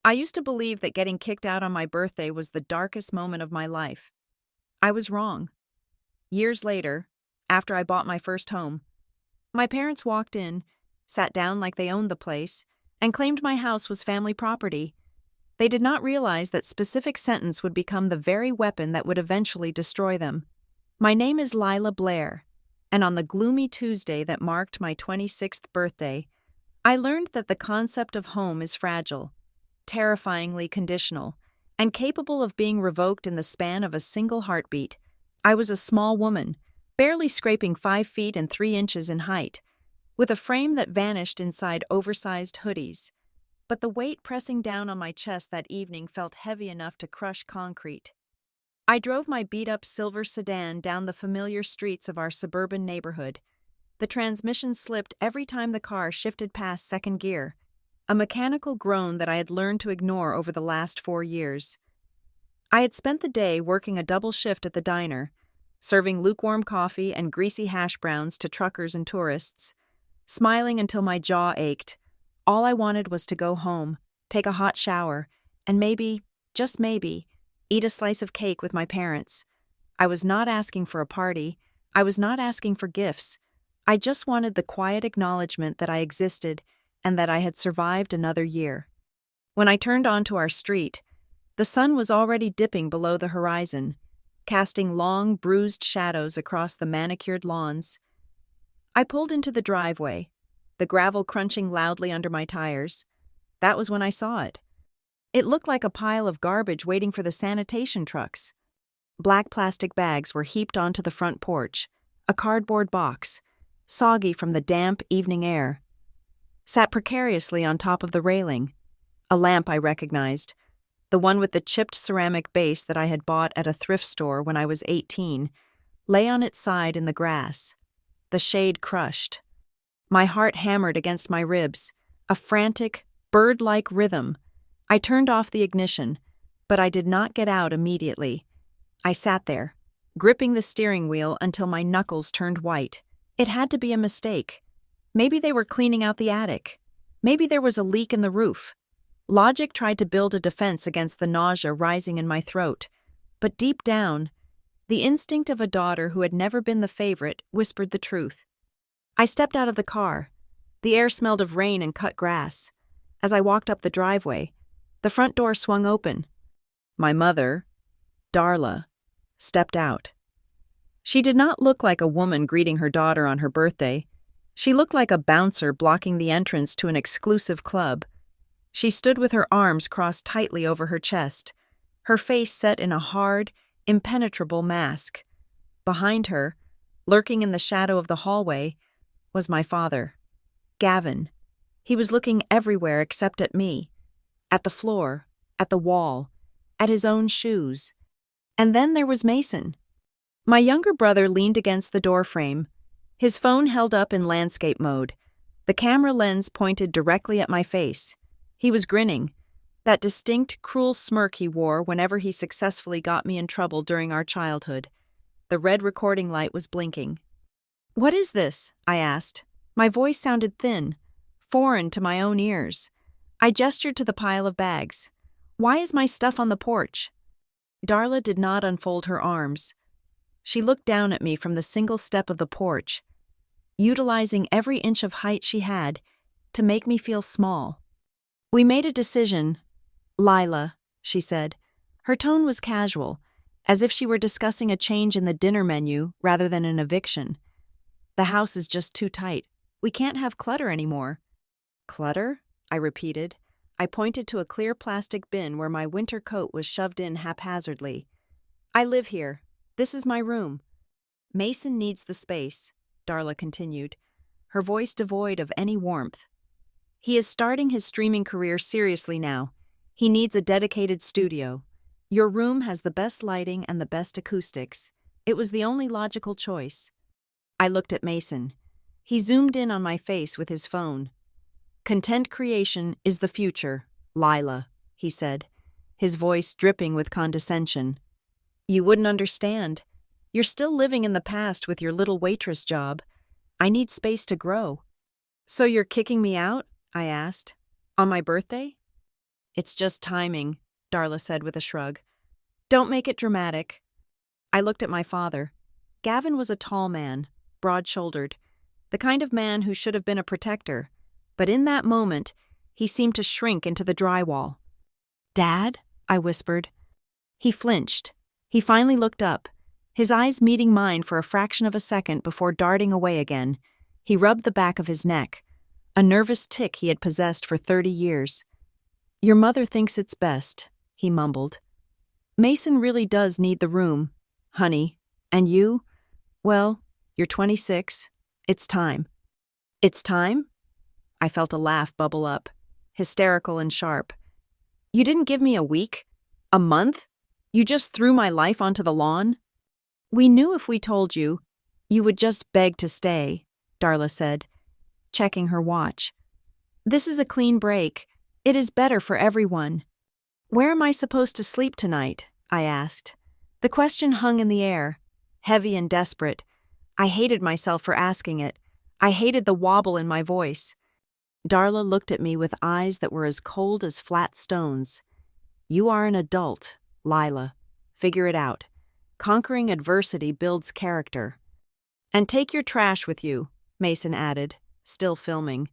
I used to believe that getting kicked out on my birthday was the darkest moment of my life. I was wrong. Years later, after I bought my first home, my parents walked in, sat down like they owned the place, and claimed my house was family property. They did not realize that specific sentence would become the very weapon that would eventually destroy them. My name is Lila Blair, and on the gloomy Tuesday that marked my 26th birthday, I learned that the concept of home is fragile, terrifyingly conditional, and capable of being revoked in the span of a single heartbeat. I was a small woman, barely scraping 5 feet and 3 inches in height, with a frame that vanished inside oversized hoodies. But the weight pressing down on my chest that evening felt heavy enough to crush concrete. I drove my beat-up silver sedan down the familiar streets of our suburban neighborhood. The transmission slipped every time the car shifted past second gear, a mechanical groan that I had learned to ignore over the last 4 years. I had spent the day working a double shift at the diner, serving lukewarm coffee and greasy hash browns to truckers and tourists, smiling until my jaw ached. All I wanted was to go home, take a hot shower, and maybe, just maybe, eat a slice of cake with my parents. I was not asking for a party. I was not asking for gifts. I just wanted the quiet acknowledgement that I existed and that I had survived another year. When I turned onto our street, the sun was already dipping below the horizon, casting long, bruised shadows across the manicured lawns. I pulled into the driveway, the gravel crunching loudly under my tires. That was when I saw it. It looked like a pile of garbage waiting for the sanitation trucks. Black plastic bags were heaped onto the front porch, a cardboard box, soggy from the damp evening air, sat precariously on top of the railing. A lamp I recognized, the one with the chipped ceramic base that I had bought at a thrift store when I was 18, lay on its side in the grass, the shade crushed. My heart hammered against my ribs, a frantic, bird-like rhythm. I turned off the ignition, but I did not get out immediately. I sat there, gripping the steering wheel until my knuckles turned white. It had to be a mistake. Maybe they were cleaning out the attic. Maybe there was a leak in the roof. Logic tried to build a defense against the nausea rising in my throat, but deep down, the instinct of a daughter who had never been the favorite whispered the truth. I stepped out of the car. The air smelled of rain and cut grass. As I walked up the driveway, the front door swung open. My mother, Darla, stepped out. She did not look like a woman greeting her daughter on her birthday. She looked like a bouncer blocking the entrance to an exclusive club. She stood with her arms crossed tightly over her chest, her face set in a hard, impenetrable mask. Behind her, lurking in the shadow of the hallway, was my father, Gavin. He was looking everywhere except at me, at the floor, at the wall, at his own shoes. And then there was Mason. My younger brother leaned against the doorframe, his phone held up in landscape mode, the camera lens pointed directly at my face. He was grinning, that distinct, cruel smirk he wore whenever he successfully got me in trouble during our childhood. The red recording light was blinking. "What is this?" I asked. My voice sounded thin, foreign to my own ears. I gestured to the pile of bags. "Why is my stuff on the porch?" Darla did not unfold her arms. She looked down at me from the single step of the porch, utilizing every inch of height she had to make me feel small. "We made a decision, Lila," she said. Her tone was casual, as if she were discussing a change in the dinner menu rather than an eviction. "The house is just too tight. We can't have clutter anymore." "Clutter?" I repeated. I pointed to a clear plastic bin where my winter coat was shoved in haphazardly. "I live here. This is my room." "Mason needs the space," Darla continued, her voice devoid of any warmth. "He is starting his streaming career seriously now. He needs a dedicated studio. Your room has the best lighting and the best acoustics. It was the only logical choice." I looked at Mason. He zoomed in on my face with his phone. "Content creation is the future, Lila," he said, his voice dripping with condescension. "You wouldn't understand. You're still living in the past with your little waitress job. I need space to grow." "So you're kicking me out?" I asked. "On my birthday?" It's just timing, Darla said with a shrug. Don't make it dramatic. I looked at my father. Gavin was a tall man, broad-shouldered, the kind of man who should have been a protector, but in that moment, he seemed to shrink into the drywall. Dad? I whispered. He flinched. He finally looked up, his eyes meeting mine for a fraction of a second before darting away again. He rubbed the back of his neck, a nervous tic he had possessed for 30 years. Your mother thinks it's best, he mumbled. Mason really does need the room, honey. And you? Well, you're 26. It's time. It's time? I felt a laugh bubble up, hysterical and sharp. You didn't give me a week? A month? You just threw my life onto the lawn? We knew if we told you, you would just beg to stay, Darla said, checking her watch. This is a clean break. It is better for everyone. Where am I supposed to sleep tonight? I asked. The question hung in the air, heavy and desperate. I hated myself for asking it. I hated the wobble in my voice. Darla looked at me with eyes that were as cold as flat stones. You are an adult, Lila. Figure it out. Conquering adversity builds character. And take your trash with you, Mason added, still filming.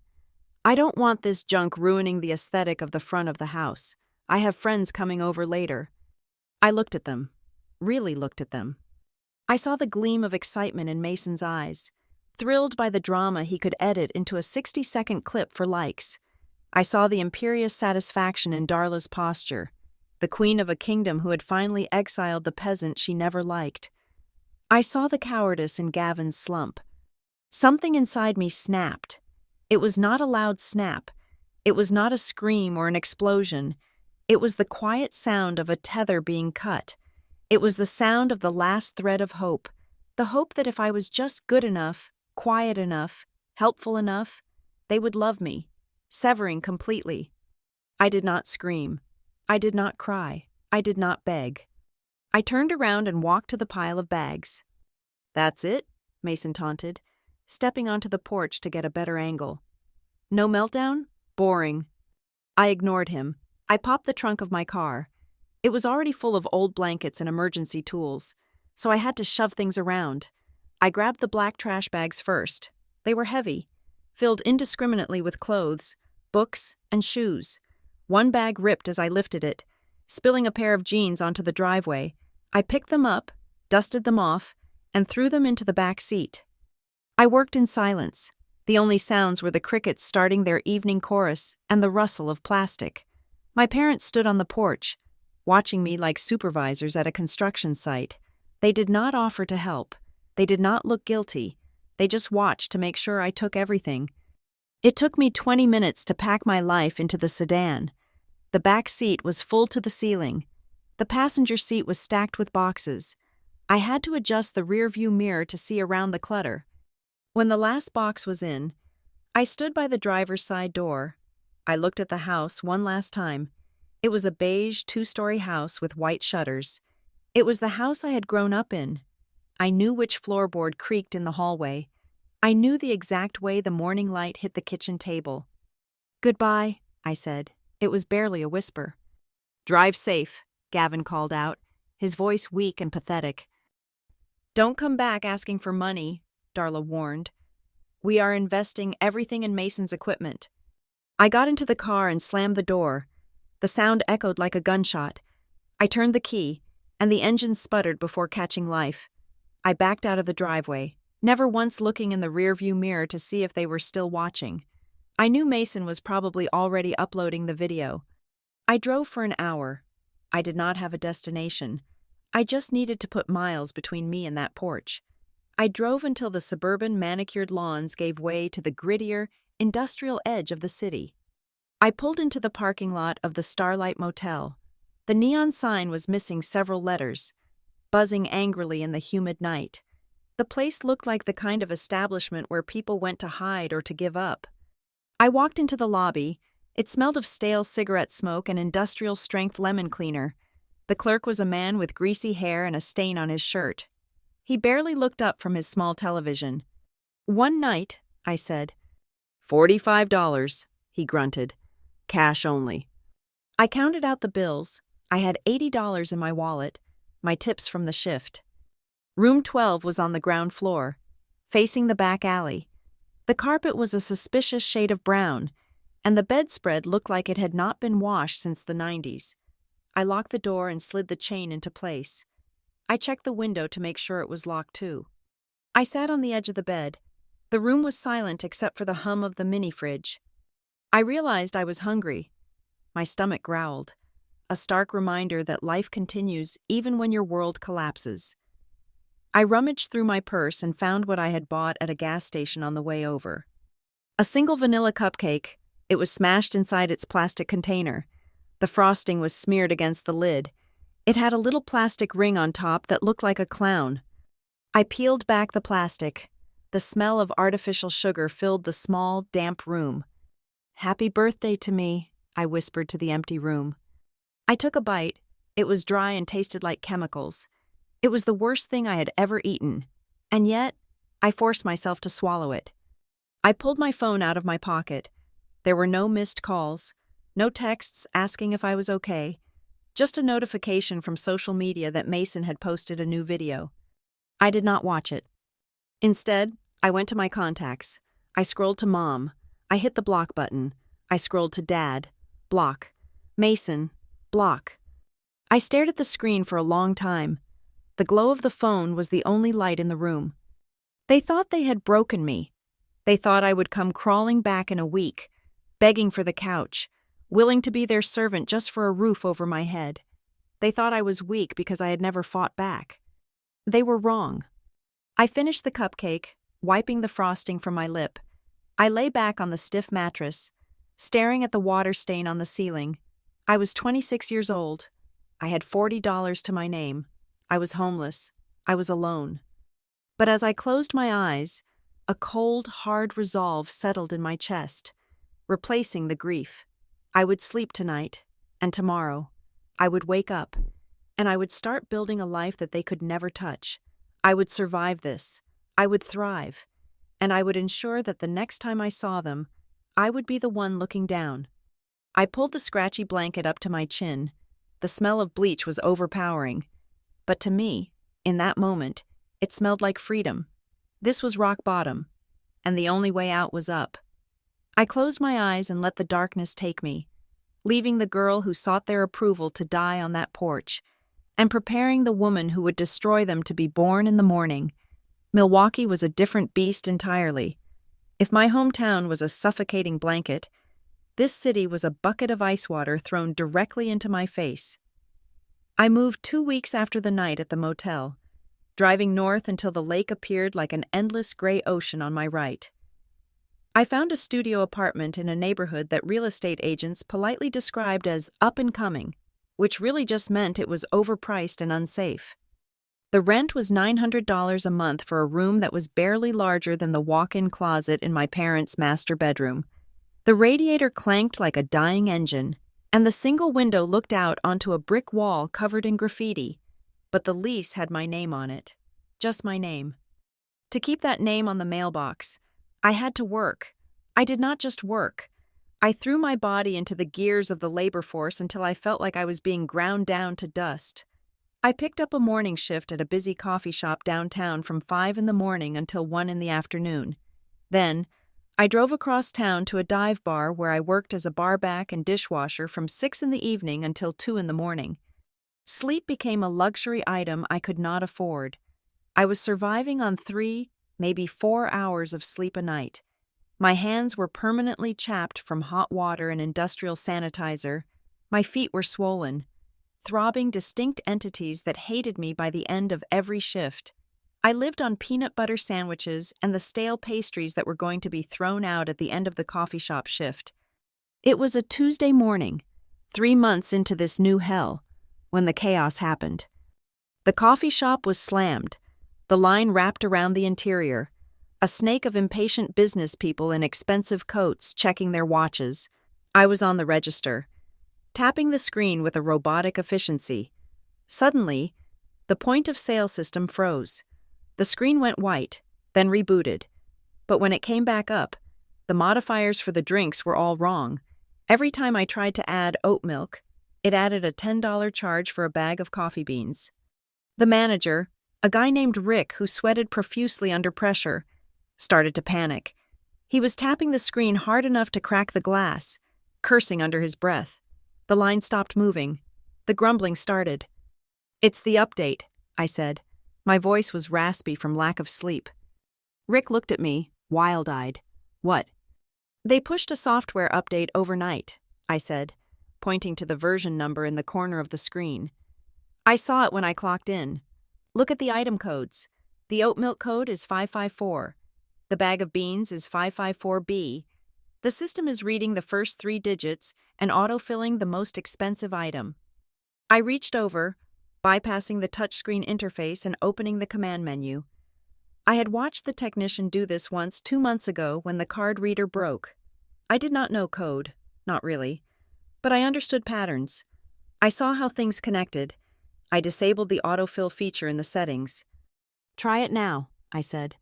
I don't want this junk ruining the aesthetic of the front of the house. I have friends coming over later. I looked at them, really looked at them. I saw the gleam of excitement in Mason's eyes, thrilled by the drama he could edit into a 60-second clip for likes. I saw the imperious satisfaction in Darla's posture, the queen of a kingdom who had finally exiled the peasant she never liked. I saw the cowardice in Gavin's slump. Something inside me snapped. It was not a loud snap. It was not a scream or an explosion. It was the quiet sound of a tether being cut. It was the sound of the last thread of hope, the hope that if I was just good enough, quiet enough, helpful enough, they would love me, severing completely. I did not scream. I did not cry. I did not beg. I turned around and walked to the pile of bags. That's it, Mason taunted, stepping onto the porch to get a better angle. No meltdown? Boring. I ignored him. I popped the trunk of my car. It was already full of old blankets and emergency tools, so I had to shove things around. I grabbed the black trash bags first. They were heavy, filled indiscriminately with clothes, books, and shoes. One bag ripped as I lifted it, spilling a pair of jeans onto the driveway. I picked them up, dusted them off, and threw them into the back seat. I worked in silence. The only sounds were the crickets starting their evening chorus and the rustle of plastic. My parents stood on the porch, watching me like supervisors at a construction site. They did not offer to help. They did not look guilty. They just watched to make sure I took everything. It took me 20 minutes to pack my life into the sedan. The back seat was full to the ceiling. The passenger seat was stacked with boxes. I had to adjust the rear-view mirror to see around the clutter. When the last box was in, I stood by the driver's side door. I looked at the house one last time. It was a beige 2-story house with white shutters. It was the house I had grown up in. I knew which floorboard creaked in the hallway. I knew the exact way the morning light hit the kitchen table. Goodbye, I said. It was barely a whisper. Drive safe, Gavin called out, his voice weak and pathetic. Don't come back asking for money, Darla warned. We are investing everything in Mason's equipment. I got into the car and slammed the door. The sound echoed like a gunshot. I turned the key, and the engine sputtered before catching life. I backed out of the driveway, never once looking in the rearview mirror to see if they were still watching. I knew Mason was probably already uploading the video. I drove for an hour. I did not have a destination. I just needed to put miles between me and that porch. I drove until the suburban manicured lawns gave way to the grittier, industrial edge of the city. I pulled into the parking lot of the Starlight Motel. The neon sign was missing several letters, buzzing angrily in the humid night. The place looked like the kind of establishment where people went to hide or to give up. I walked into the lobby. It smelled of stale cigarette smoke and industrial-strength lemon cleaner. The clerk was a man with greasy hair and a stain on his shirt. He barely looked up from his small television. One night, I said. $45, he grunted. Cash only. I counted out the bills. I had $80 in my wallet, my tips from the shift. Room 12 was on the ground floor, facing the back alley. The carpet was a suspicious shade of brown, and the bedspread looked like it had not been washed since the 90s. I locked the door and slid the chain into place. I checked the window to make sure it was locked too. I sat on the edge of the bed. The room was silent except for the hum of the mini-fridge. I realized I was hungry. My stomach growled, a stark reminder that life continues even when your world collapses. I rummaged through my purse and found what I had bought at a gas station on the way over. A single vanilla cupcake. It was smashed inside its plastic container. The frosting was smeared against the lid. It had a little plastic ring on top that looked like a clown. I peeled back the plastic. The smell of artificial sugar filled the small, damp room. "Happy birthday to me," I whispered to the empty room. I took a bite. It was dry and tasted like chemicals. It was the worst thing I had ever eaten, and yet I forced myself to swallow it. I pulled my phone out of my pocket. There were no missed calls, no texts asking if I was okay, just a notification from social media that Mason had posted a new video. I did not watch it. Instead, I went to my contacts. I scrolled to Mom. I hit the block button. I scrolled to Dad. Block. Mason. Block. I stared at the screen for a long time. The glow of the phone was the only light in the room. They thought they had broken me. They thought I would come crawling back in a week, begging for the couch, willing to be their servant just for a roof over my head. They thought I was weak because I had never fought back. They were wrong. I finished the cupcake, wiping the frosting from my lip. I lay back on the stiff mattress, staring at the water stain on the ceiling. I was 26 years old. I had $40 to my name. I was homeless. I was alone. But as I closed my eyes, a cold, hard resolve settled in my chest, replacing the grief. I would sleep tonight, and tomorrow. I would wake up, and I would start building a life that they could never touch. I would survive this. I would thrive, and I would ensure that the next time I saw them, I would be the one looking down. I pulled the scratchy blanket up to my chin. The smell of bleach was overpowering. But to me, in that moment, it smelled like freedom. This was rock bottom, and the only way out was up. I closed my eyes and let the darkness take me, leaving the girl who sought their approval to die on that porch, and preparing the woman who would destroy them to be born in the morning. Milwaukee was a different beast entirely. If my hometown was a suffocating blanket, this city was a bucket of ice water thrown directly into my face. I moved 2 weeks after the night at the motel, driving north until the lake appeared like an endless gray ocean on my right. I found a studio apartment in a neighborhood that real estate agents politely described as up and coming, which really just meant it was overpriced and unsafe. The rent was $900 a month for a room that was barely larger than the walk-in closet in my parents' master bedroom. The radiator clanked like a dying engine, and the single window looked out onto a brick wall covered in graffiti, but the lease had my name on it. Just my name. To keep that name on the mailbox, I had to work. I did not just work. I threw my body into the gears of the labor force until I felt like I was being ground down to dust. I picked up a morning shift at a busy coffee shop downtown from 5 in the morning until 1 in the afternoon. Then, I drove across town to a dive bar where I worked as a barback and dishwasher from 6 in the evening until 2 in the morning. Sleep became a luxury item I could not afford. I was surviving on 3, maybe 4 hours of sleep a night. My hands were permanently chapped from hot water and industrial sanitizer. My feet were swollen, throbbing distinct entities that hated me by the end of every shift. I lived on peanut butter sandwiches and the stale pastries that were going to be thrown out at the end of the coffee shop shift. It was a Tuesday morning, 3 months into this new hell, when the chaos happened. The coffee shop was slammed, the line wrapped around the interior, a snake of impatient business people in expensive coats checking their watches. I was on the register, tapping the screen with a robotic efficiency. Suddenly, the point-of-sale system froze. The screen went white, then rebooted. But when it came back up, the modifiers for the drinks were all wrong. Every time I tried to add oat milk, It added a $10 charge for a bag of coffee beans. The manager, a guy named Rick who sweated profusely under pressure, started to panic. He was tapping the screen hard enough to crack the glass, cursing under his breath. The line stopped moving. The grumbling started. "It's the update," I said. My voice was raspy from lack of sleep. Rick looked at me, wild-eyed. "What?" "They pushed a software update overnight," I said, pointing to the version number in the corner of the screen. "I saw it when I clocked in. Look at the item codes. The oat milk code is 554. The bag of beans is 554B. The system is reading the first 3 digits and autofilling the most expensive item." I reached over, bypassing the touchscreen interface and opening the command menu. I had watched the technician do this once 2 months ago when the card reader broke. I did not know code, not really, but I understood patterns. I saw how things connected. I disabled the autofill feature in the settings. "Try it now," I said.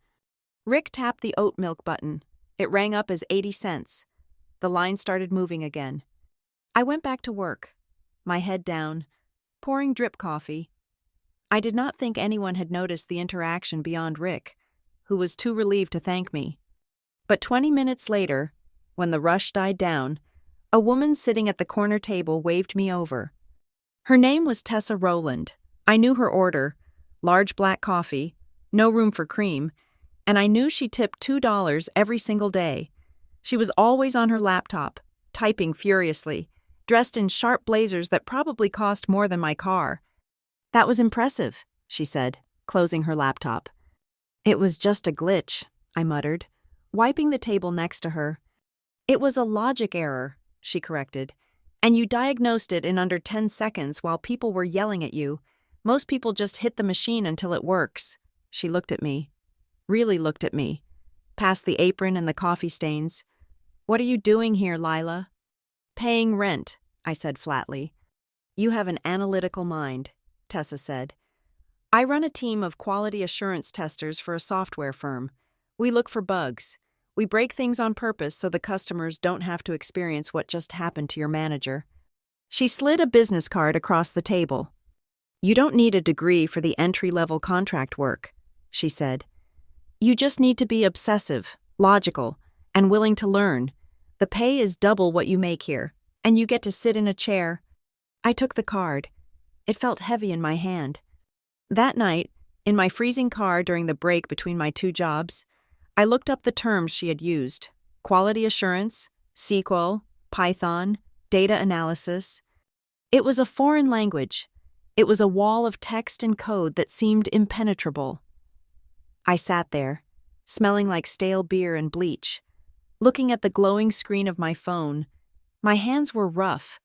Rick tapped the oat milk button. It rang up as 80 cents. The line started moving again. I went back to work, my head down, pouring drip coffee. I did not think anyone had noticed the interaction beyond Rick, who was too relieved to thank me. But 20 minutes later, when the rush died down, a woman sitting at the corner table waved me over. Her name was Tessa Rowland. I knew her order, large black coffee, no room for cream, and I knew she tipped $2 every single day. She was always on her laptop, typing furiously, dressed in sharp blazers that probably cost more than my car. "That was impressive," she said, closing her laptop. "It was just a glitch," I muttered, wiping the table next to her. "It was a logic error," she corrected, "and you diagnosed it in under 10 seconds while people were yelling at you. Most people just hit the machine until it works." She looked at me, really looked at me, past the apron and the coffee stains. "What are you doing here, Lila?" "Paying rent," I said flatly. "You have an analytical mind," Tessa said. "I run a team of quality assurance testers for a software firm. We look for bugs. We break things on purpose so the customers don't have to experience what just happened to your manager." She slid a business card across the table. "You don't need a degree for the entry-level contract work," she said. "You just need to be obsessive, logical, and willing to learn. The pay is double what you make here, and you get to sit in a chair." I took the card. It felt heavy in my hand. That night, in my freezing car during the break between my 2 jobs, I looked up the terms she had used: quality assurance, SQL, Python, data analysis. It was a foreign language. It was a wall of text and code that seemed impenetrable. I sat there, smelling like stale beer and bleach, looking at the glowing screen of my phone. My hands were rough.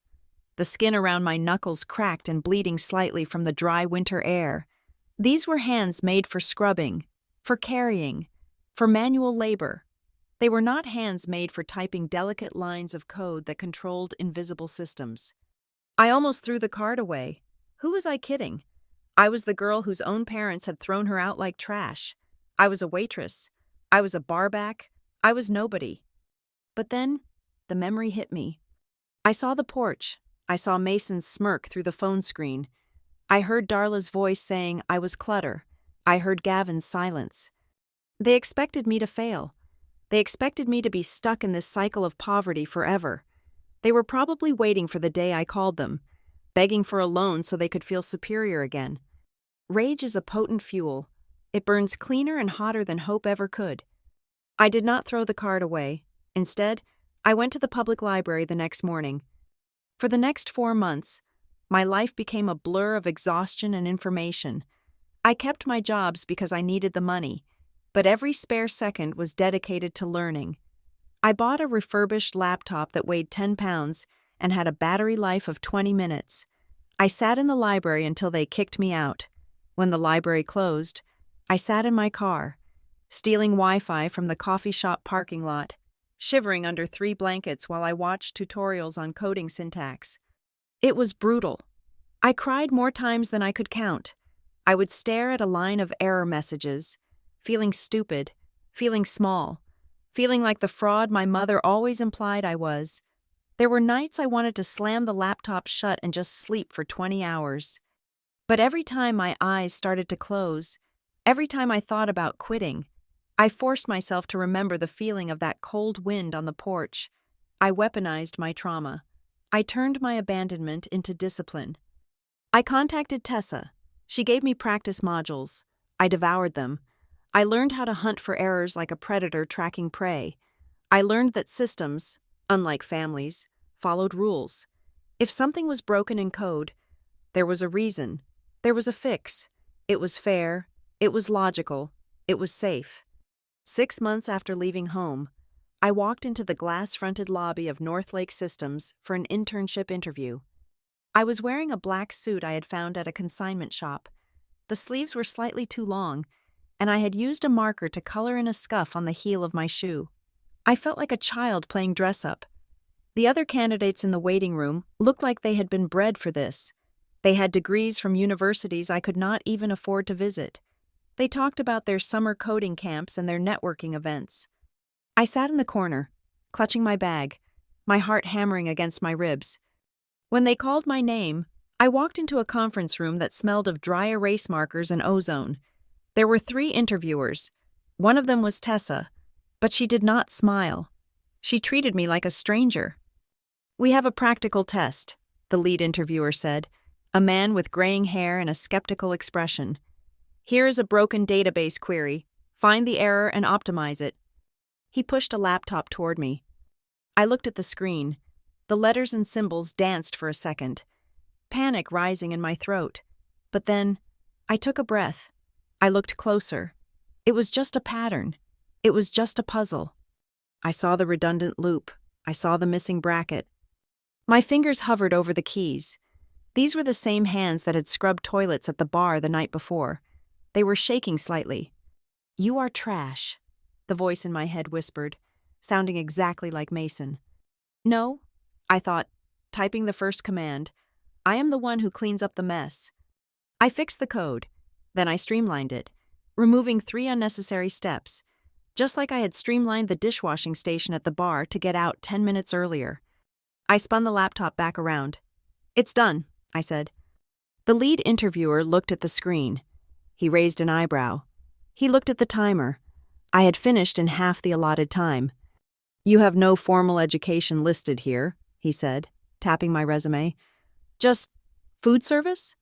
The skin around my knuckles cracked and bleeding slightly from the dry winter air. These were hands made for scrubbing, for carrying, for manual labor. They were not hands made for typing delicate lines of code that controlled invisible systems. I almost threw the card away. Who was I kidding? I was the girl whose own parents had thrown her out like trash. I was a waitress. I was a barback. I was nobody. But then, the memory hit me. I saw the porch. I saw Mason's smirk through the phone screen. I heard Darla's voice saying I was clutter. I heard Gavin's silence. They expected me to fail. They expected me to be stuck in this cycle of poverty forever. They were probably waiting for the day I called them, begging for a loan so they could feel superior again. Rage is a potent fuel. It burns cleaner and hotter than hope ever could. I did not throw the card away. Instead, I went to the public library the next morning. For the next 4 months, my life became a blur of exhaustion and information. I kept my jobs because I needed the money, but every spare second was dedicated to learning. I bought a refurbished laptop that weighed 10 pounds and had a battery life of 20 minutes. I sat in the library until they kicked me out. When the library closed, I sat in my car, stealing Wi-Fi from the coffee shop parking lot, shivering under 3 blankets while I watched tutorials on coding syntax. It was brutal. I cried more times than I could count. I would stare at a line of error messages, feeling stupid, feeling small, feeling like the fraud my mother always implied I was. There were nights I wanted to slam the laptop shut and just sleep for 20 hours. But every time my eyes started to close, every time I thought about quitting, I forced myself to remember the feeling of that cold wind on the porch. I weaponized my trauma. I turned my abandonment into discipline. I contacted Tessa. She gave me practice modules. I devoured them. I learned how to hunt for errors like a predator tracking prey. I learned that systems, unlike families, followed rules. If something was broken in code, there was a reason. There was a fix. It was fair. It was logical. It was safe. 6 months after leaving home, I walked into the glass-fronted lobby of Northlake Systems for an internship interview. I was wearing a black suit I had found at a consignment shop. The sleeves were slightly too long, and I had used a marker to color in a scuff on the heel of my shoe. I felt like a child playing dress-up. The other candidates in the waiting room looked like they had been bred for this. They had degrees from universities I could not even afford to visit. They talked about their summer coding camps and their networking events. I sat in the corner, clutching my bag, my heart hammering against my ribs. When they called my name, I walked into a conference room that smelled of dry erase markers and ozone. There were 3 interviewers. One of them was Tessa, but she did not smile. She treated me like a stranger. "We have a practical test," the lead interviewer said, a man with graying hair and a skeptical expression. "Here is a broken database query. Find the error and optimize it." He pushed a laptop toward me. I looked at the screen. The letters and symbols danced for a second, panic rising in my throat. But then, I took a breath. I looked closer. It was just a pattern. It was just a puzzle. I saw the redundant loop. I saw the missing bracket. My fingers hovered over the keys. These were the same hands that had scrubbed toilets at the bar the night before. They were shaking slightly. "You are trash," the voice in my head whispered, sounding exactly like Mason. "No," I thought, typing the first command. "I am the one who cleans up the mess." I fixed the code. Then I streamlined it, removing 3 unnecessary steps, just like I had streamlined the dishwashing station at the bar to get out 10 minutes earlier. I spun the laptop back around. "It's done," I said. The lead interviewer looked at the screen. He raised an eyebrow. He looked at the timer. I had finished in half the allotted time. "You have no formal education listed here," he said, tapping my resume. "Just food service?"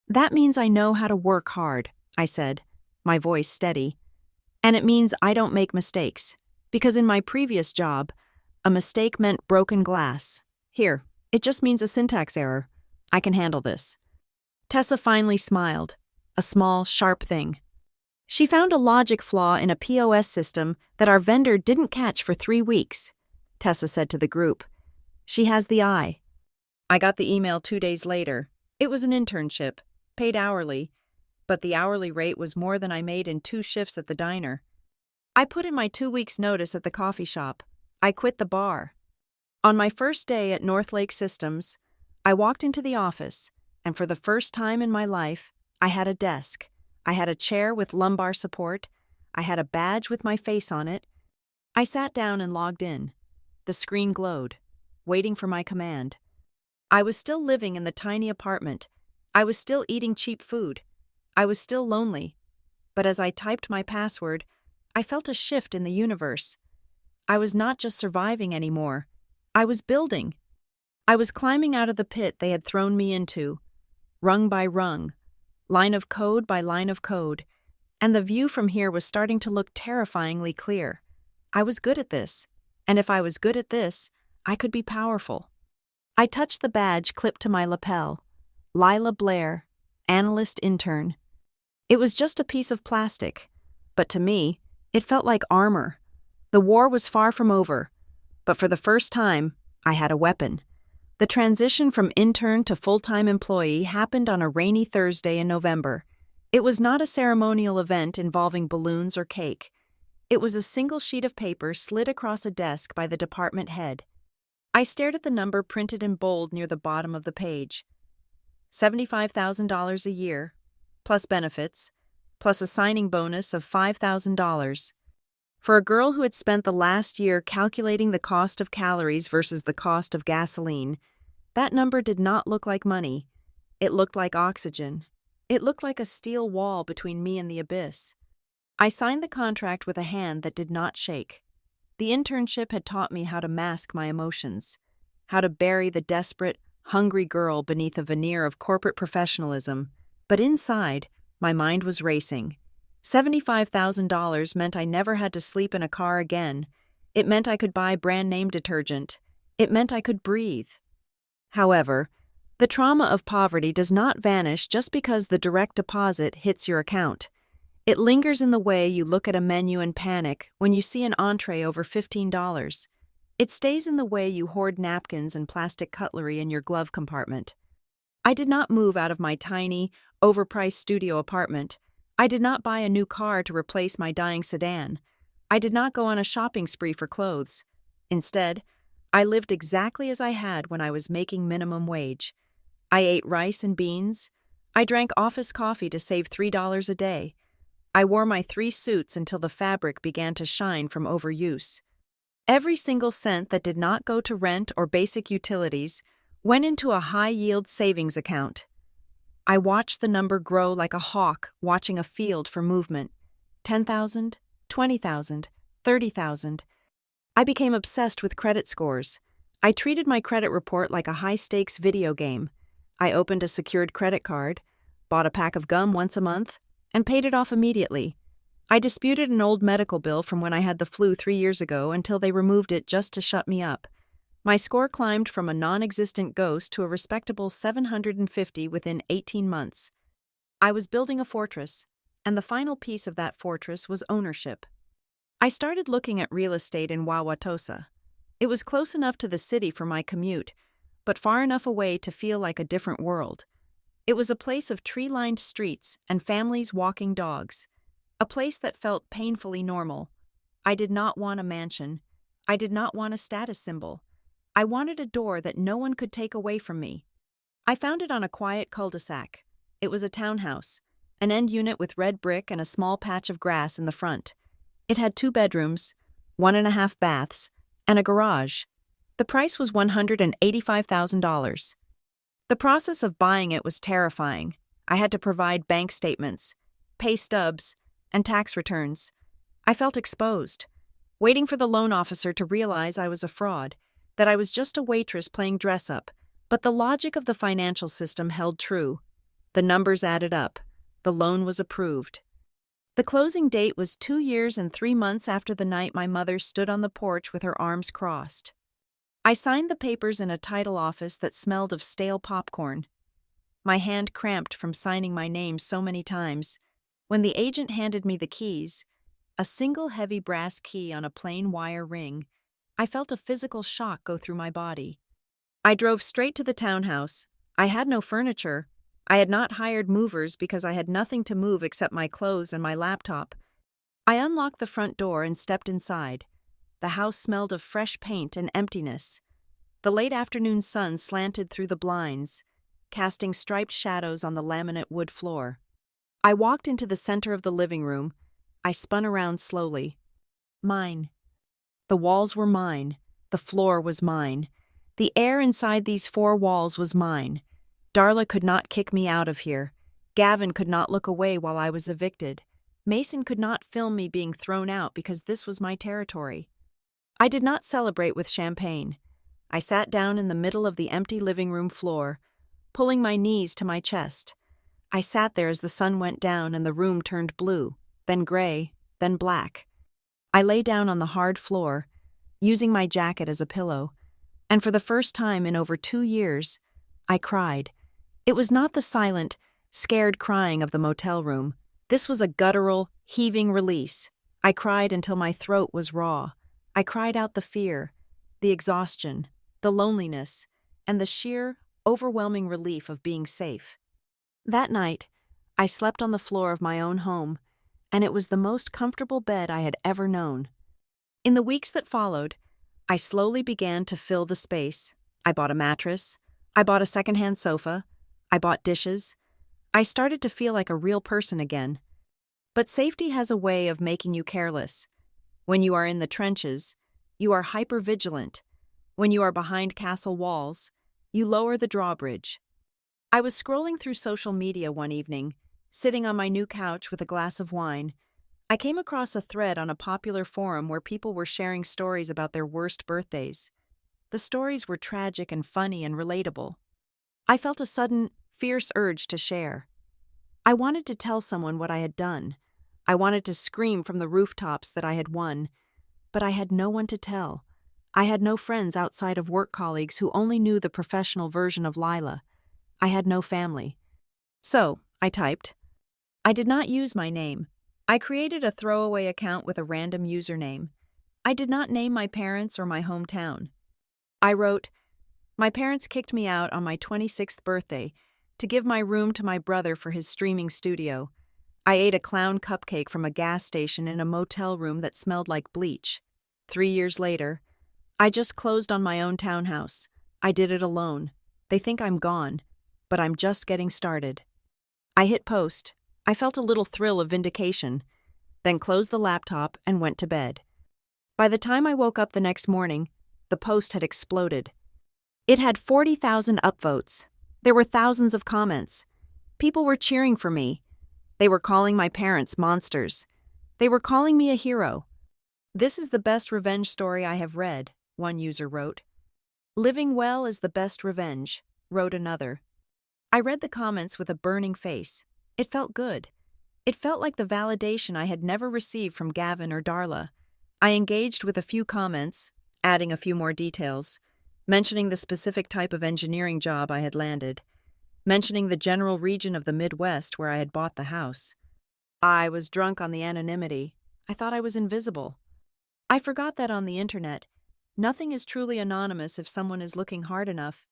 "That means I know how to work hard," I said, my voice steady. "And it means I don't make mistakes, because in my previous job, a mistake meant broken glass. Here, it just means a syntax error. I can handle this." Tessa finally smiled, a small, sharp thing. "She found a logic flaw in a POS system that our vendor didn't catch for 3 weeks," Tessa said to the group. "She has the eye." I got the email 2 days later. It was an internship, paid hourly, but the hourly rate was more than I made in 2 shifts at the diner. I put in my 2 weeks' notice at the coffee shop. I quit the bar. On my first day at Northlake Systems, I walked into the office, and for the first time in my life, I had a desk. I had a chair with lumbar support. I had a badge with my face on it. I sat down and logged in. The screen glowed, waiting for my command. I was still living in the tiny apartment. I was still eating cheap food. I was still lonely. But as I typed my password, I felt a shift in the universe. I was not just surviving anymore. I was building. I was climbing out of the pit they had thrown me into, rung by rung, line of code by line of code, and the view from here was starting to look terrifyingly clear. I was good at this, and if I was good at this, I could be powerful. I touched the badge clipped to my lapel. Lila Blair, analyst intern. It was just a piece of plastic, but to me, it felt like armor. The war was far from over, but for the first time, I had a weapon. The transition from intern to full-time employee happened on a rainy Thursday in November. It was not a ceremonial event involving balloons or cake. It was a single sheet of paper slid across a desk by the department head. I stared at the number printed in bold near the bottom of the page. $75,000 a year, plus benefits, plus a signing bonus of $5,000. For a girl who had spent the last year calculating the cost of calories versus the cost of gasoline, that number did not look like money. It looked like oxygen. It looked like a steel wall between me and the abyss. I signed the contract with a hand that did not shake. The internship had taught me how to mask my emotions, how to bury the desperate, hungry girl beneath a veneer of corporate professionalism. But inside, my mind was racing. $75,000 meant I never had to sleep in a car again. It meant I could buy brand-name detergent. It meant I could breathe. However, the trauma of poverty does not vanish just because the direct deposit hits your account. It lingers in the way you look at a menu and panic when you see an entree over $15. It stays in the way you hoard napkins and plastic cutlery in your glove compartment. I did not move out of my tiny, overpriced studio apartment. I did not buy a new car to replace my dying sedan. I did not go on a shopping spree for clothes. Instead, I lived exactly as I had when I was making minimum wage. I ate rice and beans. I drank office coffee to save $3 a day. I wore my 3 suits until the fabric began to shine from overuse. Every single cent that did not go to rent or basic utilities went into a high-yield savings account. I watched the number grow like a hawk watching a field for movement. 10,000, 20,000, 30,000. I became obsessed with credit scores. I treated my credit report like a high-stakes video game. I opened a secured credit card, bought a pack of gum once a month, and paid it off immediately. I disputed an old medical bill from when I had the flu 3 years ago until they removed it just to shut me up. My score climbed from a non-existent ghost to a respectable 750 within 18 months. I was building a fortress, and the final piece of that fortress was ownership. I started looking at real estate in Wauwatosa. It was close enough to the city for my commute, but far enough away to feel like a different world. It was a place of tree-lined streets and families walking dogs, a place that felt painfully normal. I did not want a mansion. I did not want a status symbol. I wanted a door that no one could take away from me. I found it on a quiet cul-de-sac. It was a townhouse, an end unit with red brick and a small patch of grass in the front. It had 2 bedrooms, 1.5 baths, and a garage. The price was $185,000. The process of buying it was terrifying. I had to provide bank statements, pay stubs, and tax returns. I felt exposed, waiting for the loan officer to realize I was a fraud, that I was just a waitress playing dress-up. But the logic of the financial system held true. The numbers added up. The loan was approved. The closing date was 2 years and 3 months after the night my mother stood on the porch with her arms crossed. I signed the papers in a title office that smelled of stale popcorn. My hand cramped from signing my name so many times. When the agent handed me the keys, a single heavy brass key on a plain wire ring, I felt a physical shock go through my body. I drove straight to the townhouse. I had no furniture. I had not hired movers because I had nothing to move except my clothes and my laptop. I unlocked the front door and stepped inside. The house smelled of fresh paint and emptiness. The late afternoon sun slanted through the blinds, casting striped shadows on the laminate wood floor. I walked into the center of the living room. I spun around slowly. Mine. The walls were mine. The floor was mine. The air inside these 4 walls was mine. Darla could not kick me out of here. Gavin could not look away while I was evicted. Mason could not film me being thrown out because this was my territory. I did not celebrate with champagne. I sat down in the middle of the empty living room floor, pulling my knees to my chest. I sat there as the sun went down and the room turned blue, then gray, then black. I lay down on the hard floor, using my jacket as a pillow, and for the first time in over 2 years, I cried. It was not the silent, scared crying of the motel room. This was a guttural, heaving release. I cried until my throat was raw. I cried out the fear, the exhaustion, the loneliness, and the sheer, overwhelming relief of being safe. That night, I slept on the floor of my own home, and it was the most comfortable bed I had ever known. In the weeks that followed, I slowly began to fill the space. I bought a mattress. I bought a secondhand sofa. I bought dishes. I started to feel like a real person again. But safety has a way of making you careless. When you are in the trenches, you are hyper-vigilant. When you are behind castle walls, you lower the drawbridge. I was scrolling through social media one evening, sitting on my new couch with a glass of wine. I came across a thread on a popular forum where people were sharing stories about their worst birthdays. The stories were tragic and funny and relatable. I felt a sudden, fierce urge to share. I wanted to tell someone what I had done. I wanted to scream from the rooftops that I had won, but I had no one to tell. I had no friends outside of work colleagues who only knew the professional version of Lila. I had no family. So, I typed. I did not use my name. I created a throwaway account with a random username. I did not name my parents or my hometown. I wrote, "My parents kicked me out on my 26th birthday to give my room to my brother for his streaming studio. I ate a clown cupcake from a gas station in a motel room that smelled like bleach. 3 years later, I just closed on my own townhouse. I did it alone. They think I'm gone, but I'm just getting started." I hit post. I felt a little thrill of vindication, then closed the laptop and went to bed. By the time I woke up the next morning, the post had exploded. It had 40,000 upvotes. There were thousands of comments. People were cheering for me. They were calling my parents monsters. They were calling me a hero. "This is the best revenge story I have read," one user wrote. "Living well is the best revenge," wrote another. I read the comments with a burning face. It felt good. It felt like the validation I had never received from Gavin or Darla. I engaged with a few comments, adding a few more details, mentioning the specific type of engineering job I had landed, mentioning the general region of the Midwest where I had bought the house. I was drunk on the anonymity. I thought I was invisible. I forgot that on the internet, nothing is truly anonymous if someone is looking hard enough.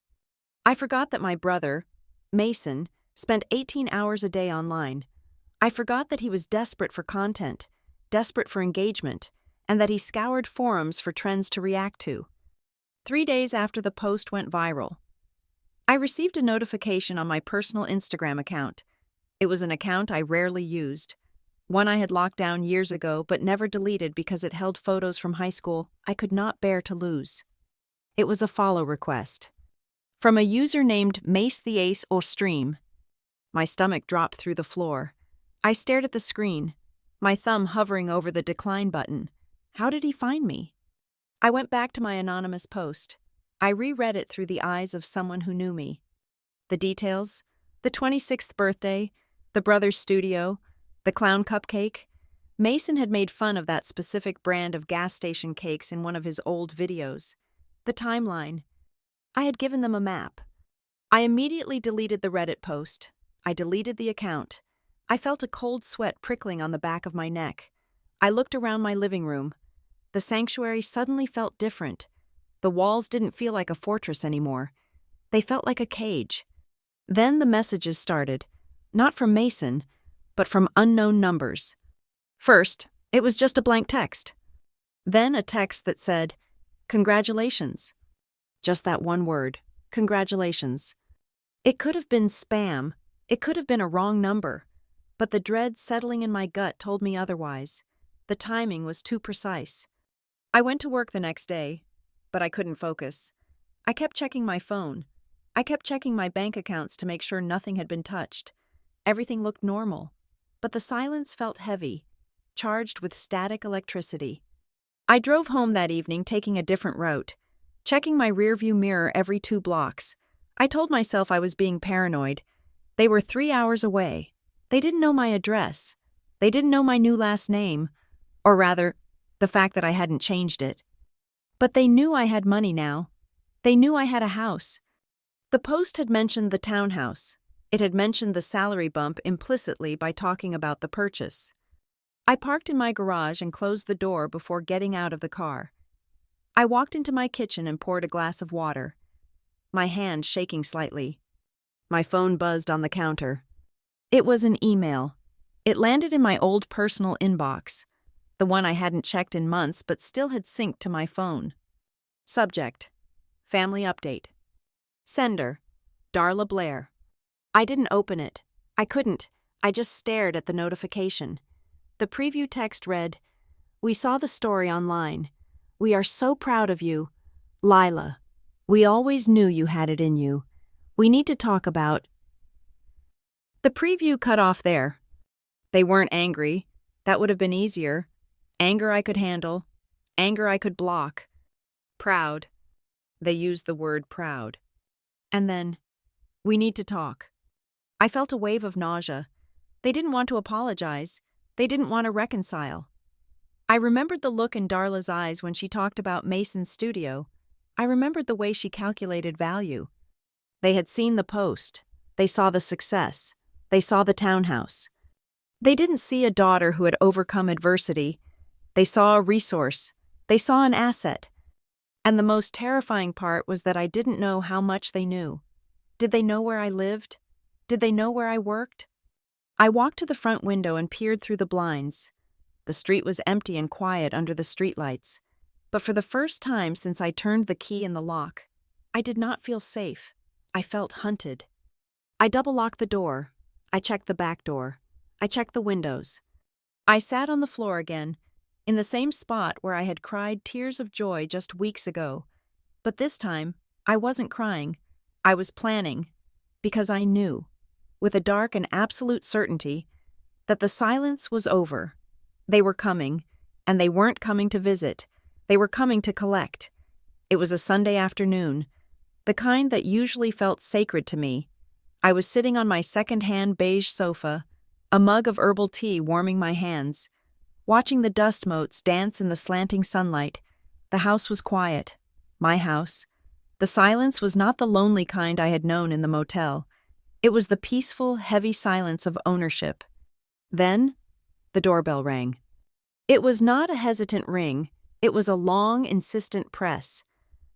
I forgot that my brother, Mason, spent 18 hours a day online. I forgot that he was desperate for content, desperate for engagement, and that he scoured forums for trends to react to. 3 days after the post went viral, I received a notification on my personal Instagram account. It was an account I rarely used, one I had locked down years ago but never deleted because it held photos from high school I could not bear to lose. It was a follow request from a user named Mace the Ace or Stream. My stomach dropped through the floor. I stared at the screen, my thumb hovering over the decline button. How did he find me? I went back to my anonymous post. I reread it through the eyes of someone who knew me. The details, the 26th birthday, the brother's studio, the clown cupcake. Mason had made fun of that specific brand of gas station cakes in one of his old videos. The timeline. I had given them a map. I immediately deleted the Reddit post. I deleted the account. I felt a cold sweat prickling on the back of my neck. I looked around my living room. The sanctuary suddenly felt different. The walls didn't feel like a fortress anymore. They felt like a cage. Then the messages started, not from Mason, but from unknown numbers. First, it was just a blank text. Then a text that said, "Congratulations." Just that one word, congratulations. It could have been spam. It could have been a wrong number. But the dread settling in my gut told me otherwise. The timing was too precise. I went to work the next day, but I couldn't focus. I kept checking my phone. I kept checking my bank accounts to make sure nothing had been touched. Everything looked normal, but the silence felt heavy, charged with static electricity. I drove home that evening taking a different route, checking my rearview mirror every 2 blocks. I told myself I was being paranoid. They were 3 hours away. They didn't know my address. They didn't know my new last name, or rather, the fact that I hadn't changed it. But they knew I had money now. They knew I had a house. The post had mentioned the townhouse. It had mentioned the salary bump implicitly by talking about the purchase. I parked in my garage and closed the door before getting out of the car. I walked into my kitchen and poured a glass of water, my hand shaking slightly. My phone buzzed on the counter. It was an email. It landed in my old personal inbox, the one I hadn't checked in months but still had synced to my phone. Subject: Family Update. Sender: Darla Blair. I didn't open it. I couldn't. I just stared at the notification. The preview text read, We saw the story online. We are so proud of you. Lila, we always knew you had it in you. We need to talk about. The preview cut off there. They weren't angry. That would have been easier. Anger I could handle. Anger I could block. Proud. They used the word proud. And then, we need to talk. I felt a wave of nausea. They didn't want to apologize. They didn't want to reconcile. I remembered the look in Darla's eyes when she talked about Mason's studio. I remembered the way she calculated value. They had seen the post. They saw the success. They saw the townhouse. They didn't see a daughter who had overcome adversity. They saw a resource. They saw an asset. And the most terrifying part was that I didn't know how much they knew. Did they know where I lived? Did they know where I worked? I walked to the front window and peered through the blinds. The street was empty and quiet under the streetlights. But for the first time since I turned the key in the lock, I did not feel safe. I felt hunted. I double-locked the door. I checked the back door. I checked the windows. I sat on the floor again, in the same spot where I had cried tears of joy just weeks ago. But this time, I wasn't crying. I was planning, because I knew, with a dark and absolute certainty, that the silence was over. They were coming, and they weren't coming to visit. They were coming to collect. It was a Sunday afternoon, the kind that usually felt sacred to me. I was sitting on my second-hand beige sofa, a mug of herbal tea warming my hands, watching the dust motes dance in the slanting sunlight. The house was quiet. My house. The silence was not the lonely kind I had known in the motel. It was the peaceful, heavy silence of ownership. Then, the doorbell rang. It was not a hesitant ring. It was a long, insistent press,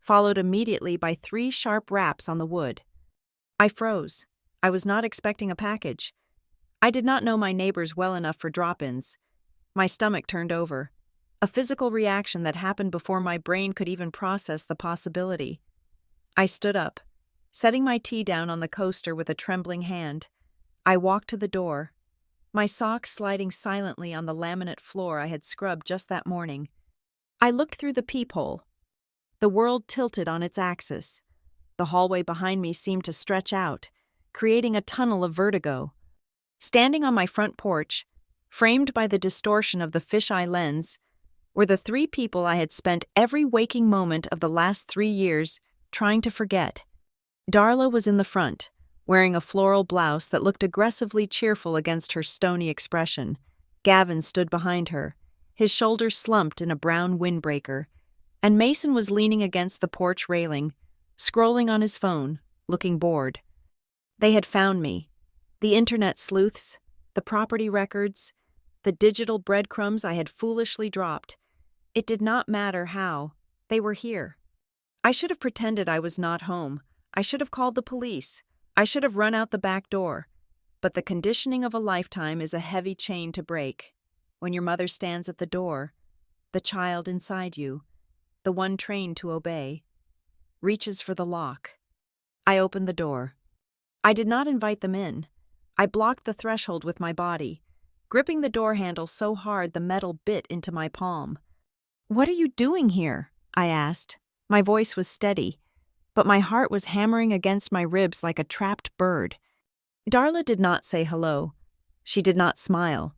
followed immediately by 3 sharp raps on the wood. I froze. I was not expecting a package. I did not know my neighbors well enough for drop-ins. My stomach turned over, a physical reaction that happened before my brain could even process the possibility. I stood up, setting my tea down on the coaster with a trembling hand. I walked to the door, my socks sliding silently on the laminate floor I had scrubbed just that morning. I looked through the peephole. The world tilted on its axis. The hallway behind me seemed to stretch out, creating a tunnel of vertigo. Standing on my front porch, framed by the distortion of the fisheye lens, were the 3 people I had spent every waking moment of the last 3 years trying to forget. Darla was in the front, wearing a floral blouse that looked aggressively cheerful against her stony expression. Gavin stood behind her, his shoulders slumped in a brown windbreaker, and Mason was leaning against the porch railing, scrolling on his phone, looking bored. They had found me. The internet sleuths, the property records, the digital breadcrumbs I had foolishly dropped. It did not matter how. They were here. I should have pretended I was not home. I should have called the police. I should have run out the back door. But the conditioning of a lifetime is a heavy chain to break. When your mother stands at the door, the child inside you, the one trained to obey, reaches for the lock. I opened the door. I did not invite them in. I blocked the threshold with my body, gripping the door handle so hard the metal bit into my palm. "What are you doing here?" I asked. My voice was steady, but my heart was hammering against my ribs like a trapped bird. Darla did not say hello. She did not smile.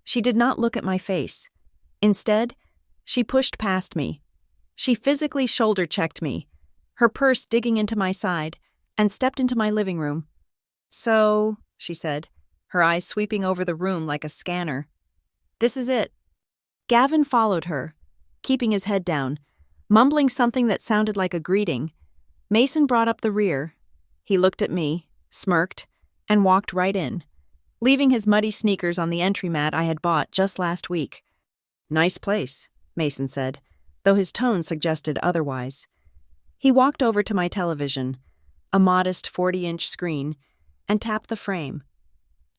She did not look at my face. Instead, she pushed past me. She physically shoulder-checked me, her purse digging into my side, and stepped into my living room. "So," she said, her eyes sweeping over the room like a scanner. "This is it." Gavin followed her, keeping his head down, mumbling something that sounded like a greeting. Mason brought up the rear. He looked at me, smirked, and walked right in, leaving his muddy sneakers on the entry mat I had bought just last week. "Nice place," Mason said, though his tone suggested otherwise. He walked over to my television, a modest 40-inch screen, and tapped the frame.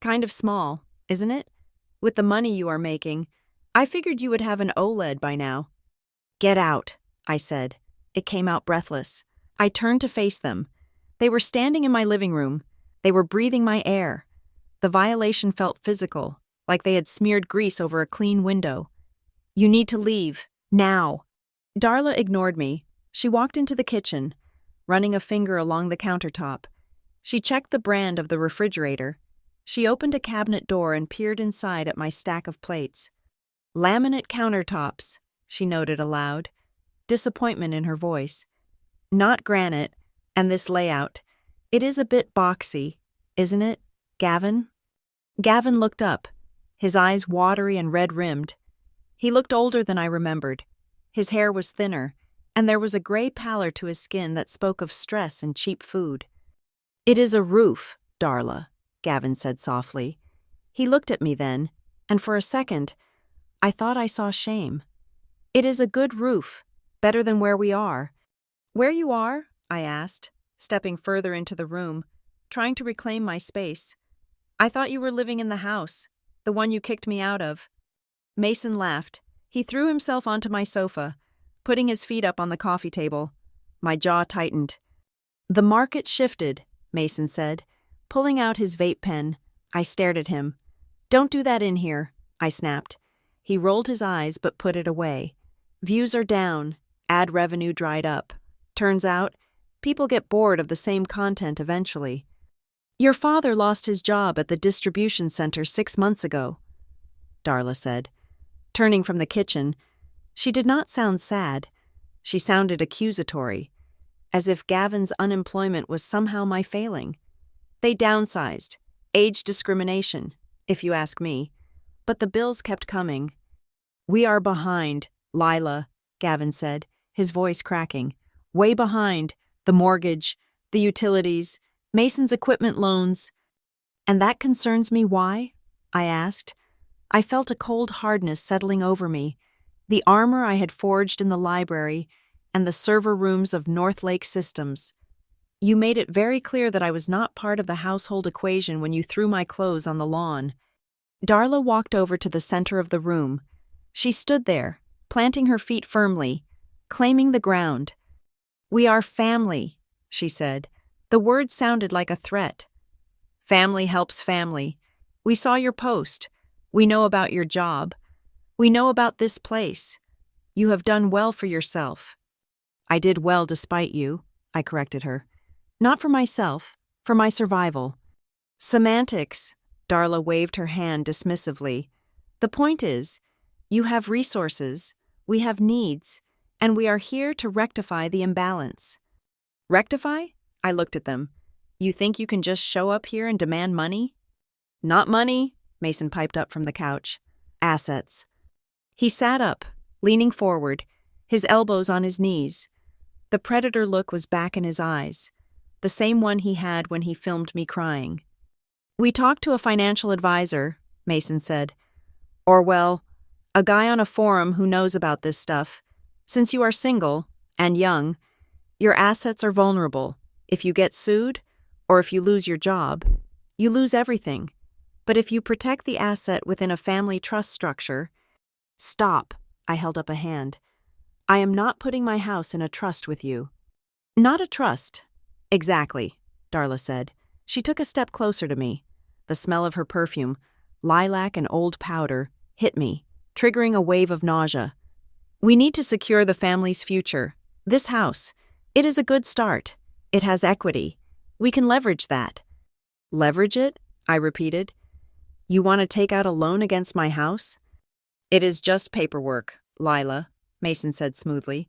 "Kind of small, isn't it? With the money you are making, I figured you would have an OLED by now." "Get out," I said. It came out breathless. I turned to face them. They were standing in my living room. They were breathing my air. The violation felt physical, like they had smeared grease over a clean window. You need to leave. Now. Darla ignored me. She walked into the kitchen, running a finger along the countertop. She checked the brand of the refrigerator. She opened a cabinet door and peered inside at my stack of plates. Laminate countertops, she noted aloud, disappointment in her voice. Not granite, and this layout. It is a bit boxy, isn't it, Gavin? Gavin looked up, his eyes watery and red-rimmed. He looked older than I remembered. His hair was thinner, and there was a gray pallor to his skin that spoke of stress and cheap food. It is a roof, Darla, Gavin said softly. He looked at me then, and for a second, I thought I saw shame. It is a good roof, better than where we are. Where you are? I asked, stepping further into the room, trying to reclaim my space. I thought you were living in the house, the one you kicked me out of. Mason laughed. He threw himself onto my sofa, putting his feet up on the coffee table. My jaw tightened. The market shifted, Mason said, pulling out his vape pen. I stared at him. Don't do that in here, I snapped. He rolled his eyes but put it away. Views are down, ad revenue dried up. Turns out, people get bored of the same content eventually. Your father lost his job at the distribution center 6 months ago, Darla said. Turning from the kitchen, she did not sound sad. She sounded accusatory, as if Gavin's unemployment was somehow my failing. They downsized, age discrimination, if you ask me, but the bills kept coming. We are behind, Lila, Gavin said, his voice cracking. Way behind, the mortgage, the utilities, Mason's equipment loans. And that concerns me why? I asked. I felt a cold hardness settling over me, the armor I had forged in the library and the server rooms of North Lake Systems. You made it very clear that I was not part of the household equation when you threw my clothes on the lawn. Darla walked over to the center of the room. She stood there, planting her feet firmly, claiming the ground. We are family, she said. The word sounded like a threat. Family helps family. We saw your post. We know about your job. We know about this place. You have done well for yourself. I did well despite you, I corrected her. Not for myself, for my survival. Semantics, Darla waved her hand dismissively. The point is, you have resources, we have needs, and we are here to rectify the imbalance. Rectify? I looked at them. You think you can just show up here and demand money? Not money, Mason piped up from the couch. Assets. He sat up, leaning forward, his elbows on his knees. The predator look was back in his eyes, the same one he had when he filmed me crying. We talked to a financial advisor, Mason said. Or, well, a guy on a forum who knows about this stuff. Since you are single, and young, your assets are vulnerable. If you get sued, or if you lose your job, you lose everything. But if you protect the asset within a family trust structure— Stop, I held up a hand. I am not putting my house in a trust with you. Not a trust. Exactly, Darla said. She took a step closer to me. The smell of her perfume, lilac and old powder, hit me, triggering a wave of nausea. We need to secure the family's future. This house, it is a good start. It has equity. We can leverage that. Leverage it? I repeated. You want to take out a loan against my house? It is just paperwork, Lila, Mason said smoothly.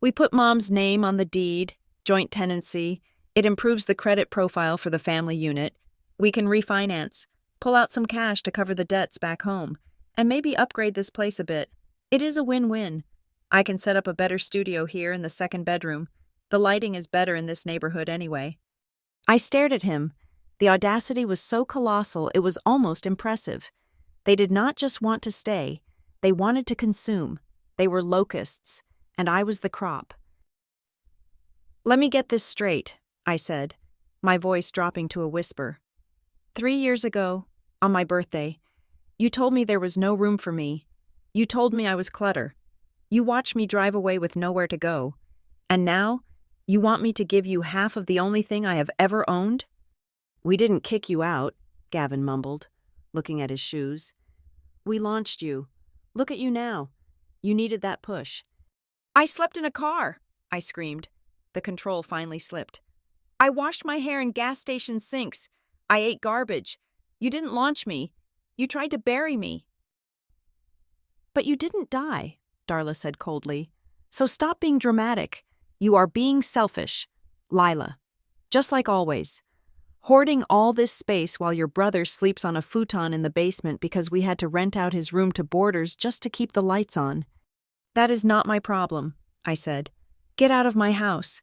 We put Mom's name on the deed, joint tenancy. It improves the credit profile for the family unit. We can refinance, pull out some cash to cover the debts back home, and maybe upgrade this place a bit. It is a win-win. I can set up a better studio here in the second bedroom. The lighting is better in this neighborhood anyway. I stared at him. The audacity was so colossal it was almost impressive. They did not just want to stay, they wanted to consume. They were locusts, and I was the crop. Let me get this straight, I said, my voice dropping to a whisper. 3 years ago, on my birthday, you told me there was no room for me. You told me I was clutter. You watched me drive away with nowhere to go. And now, you want me to give you half of the only thing I have ever owned? We didn't kick you out, Gavin mumbled, looking at his shoes. We launched you. Look at you now. You needed that push. I slept in a car, I screamed. The control finally slipped. I washed my hair in gas station sinks. I ate garbage. You didn't launch me. You tried to bury me. But you didn't die, Darla said coldly. So stop being dramatic. You are being selfish. Lila. Just like always. Hoarding all this space while your brother sleeps on a futon in the basement because we had to rent out his room to boarders just to keep the lights on. That is not my problem, I said. Get out of my house.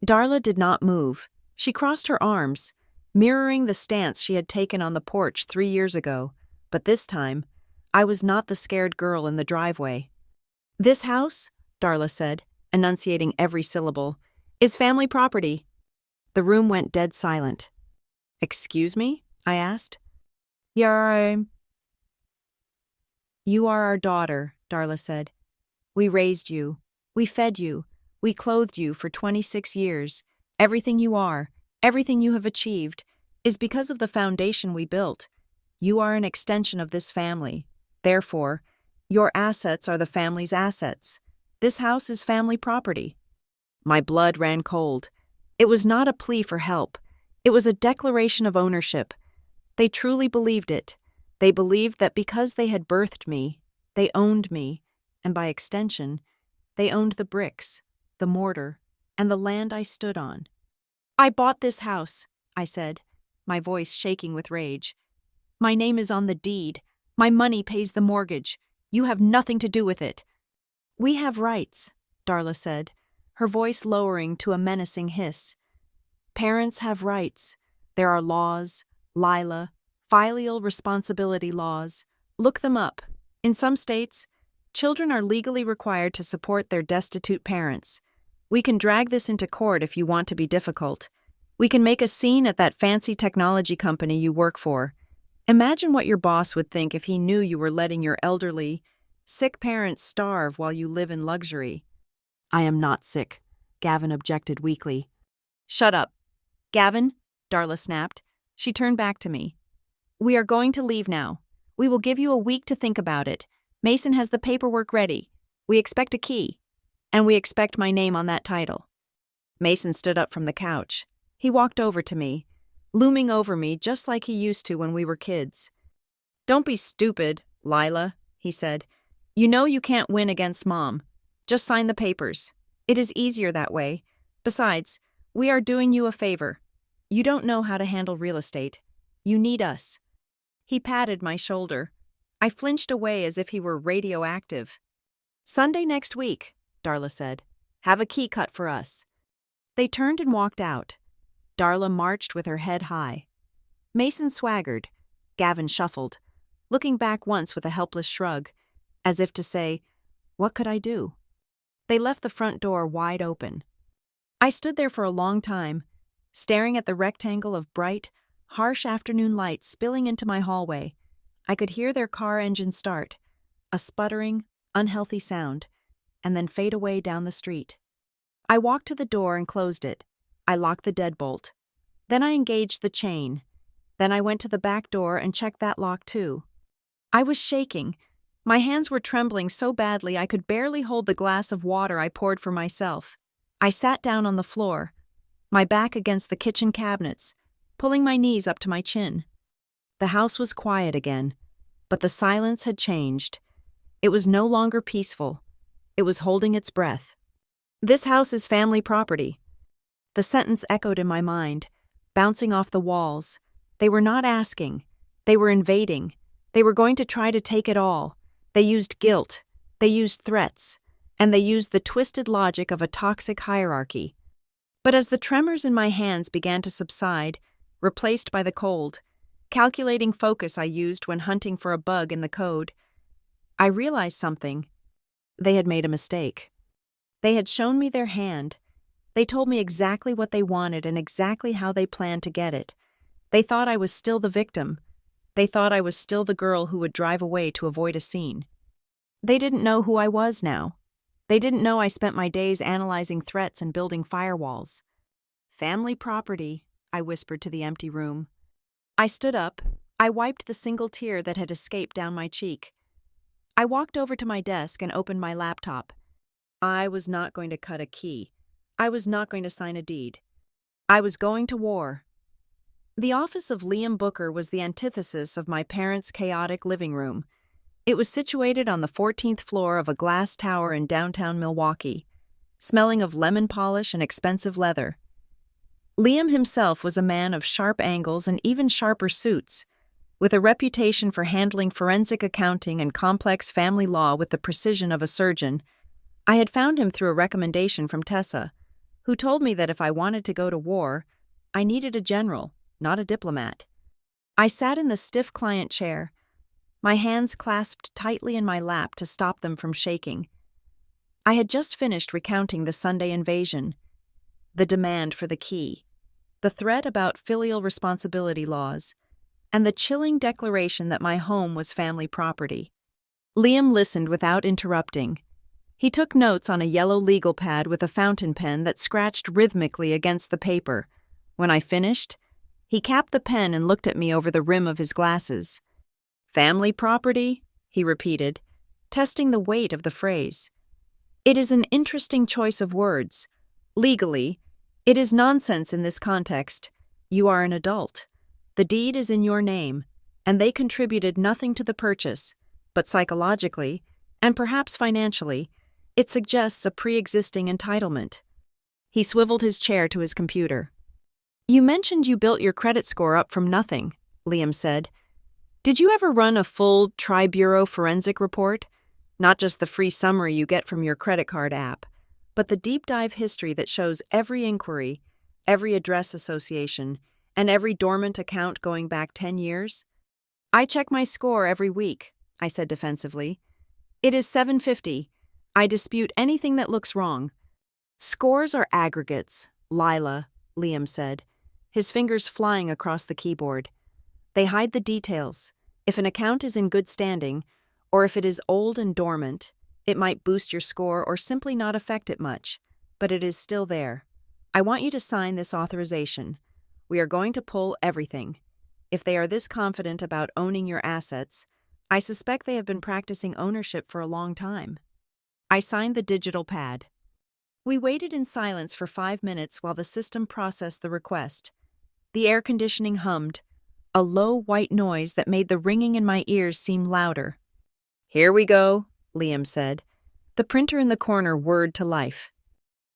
Darla did not move. She crossed her arms, mirroring the stance she had taken on the porch 3 years ago. But this time, I was not the scared girl in the driveway. This house, Darla said, enunciating every syllable, is family property. The room went dead silent. Excuse me? I asked. You are our daughter, Darla said. We raised you. We fed you. We clothed you for 26 years. Everything you are, everything you have achieved, is because of the foundation we built. You are an extension of this family. Therefore, your assets are the family's assets. This house is family property. My blood ran cold. It was not a plea for help. It was a declaration of ownership. They truly believed it. They believed that because they had birthed me, they owned me, and by extension, they owned the bricks, the mortar, and the land I stood on. I bought this house, I said, my voice shaking with rage. My name is on the deed. My money pays the mortgage. You have nothing to do with it. We have rights, Darla said, her voice lowering to a menacing hiss. Parents have rights. There are laws, Lila, filial responsibility laws. Look them up. In some states, children are legally required to support their destitute parents. We can drag this into court if you want to be difficult. We can make a scene at that fancy technology company you work for. Imagine what your boss would think if he knew you were letting your elderly, sick parents starve while you live in luxury. I am not sick, Gavin objected weakly. Shut up. Gavin, Darla snapped. She turned back to me. We are going to leave now. We will give you a week to think about it. Mason has the paperwork ready. We expect a key. And we expect my name on that title. Mason stood up from the couch. He walked over to me, looming over me just like he used to when we were kids. Don't be stupid, Lila, he said. You know you can't win against Mom. Just sign the papers. It is easier that way. Besides, we are doing you a favor. You don't know how to handle real estate. You need us. He patted my shoulder. I flinched away as if he were radioactive. Sunday next week, Darla said. Have a key cut for us. They turned and walked out. Darla marched with her head high. Mason swaggered. Gavin shuffled, looking back once with a helpless shrug, as if to say, what could I do? They left the front door wide open. I stood there for a long time, staring at the rectangle of bright, harsh afternoon light spilling into my hallway. I could hear their car engine start, a sputtering, unhealthy sound, and then fade away down the street. I walked to the door and closed it. I locked the deadbolt. Then I engaged the chain. Then I went to the back door and checked that lock too. I was shaking. My hands were trembling so badly I could barely hold the glass of water I poured for myself. I sat down on the floor, my back against the kitchen cabinets, pulling my knees up to my chin. The house was quiet again, but the silence had changed. It was no longer peaceful. It was holding its breath. This house is family property. The sentence echoed in my mind, bouncing off the walls. They were not asking. They were invading. They were going to try to take it all. They used guilt. They used threats. And they used the twisted logic of a toxic hierarchy. But as the tremors in my hands began to subside, replaced by the cold, calculating focus I used when hunting for a bug in the code, I realized something. They had made a mistake. They had shown me their hand. They told me exactly what they wanted and exactly how they planned to get it. They thought I was still the victim. They thought I was still the girl who would drive away to avoid a scene. They didn't know who I was now. They didn't know I spent my days analyzing threats and building firewalls. Family property, I whispered to the empty room. I stood up. I wiped the single tear that had escaped down my cheek. I walked over to my desk and opened my laptop. I was not going to cut a key. I was not going to sign a deed. I was going to war. The office of Liam Booker was the antithesis of my parents' chaotic living room. It was situated on the 14th floor of a glass tower in downtown Milwaukee, smelling of lemon polish and expensive leather. Liam himself was a man of sharp angles and even sharper suits, with a reputation for handling forensic accounting and complex family law with the precision of a surgeon. I had found him through a recommendation from Tessa, who told me that if I wanted to go to war, I needed a general, not a diplomat. I sat in the stiff client chair, my hands clasped tightly in my lap to stop them from shaking. I had just finished recounting the Sunday invasion, the demand for the key, the threat about filial responsibility laws, and the chilling declaration that my home was family property. Liam listened without interrupting. He took notes on a yellow legal pad with a fountain pen that scratched rhythmically against the paper. When I finished, he capped the pen and looked at me over the rim of his glasses. Family property, he repeated, testing the weight of the phrase. It is an interesting choice of words. Legally, it is nonsense in this context. You are an adult. The deed is in your name, and they contributed nothing to the purchase, but psychologically, and perhaps financially, it suggests a pre-existing entitlement. He swiveled his chair to his computer. You mentioned you built your credit score up from nothing, Liam said. Did you ever run a full tri-bureau forensic report? Not just the free summary you get from your credit card app, but the deep dive history that shows every inquiry, every address association, and every dormant account going back 10 years? I check my score every week, I said defensively. It is 750. I dispute anything that looks wrong. Scores are aggregates, Lila, Liam said, his fingers flying across the keyboard. They hide the details. If an account is in good standing, or if it is old and dormant, it might boost your score or simply not affect it much, but it is still there. I want you to sign this authorization. We are going to pull everything. If they are this confident about owning your assets, I suspect they have been practicing ownership for a long time. I signed the digital pad. We waited in silence for 5 minutes while the system processed the request. The air conditioning hummed, a low white noise that made the ringing in my ears seem louder. Here we go, Liam said. The printer in the corner whirred to life.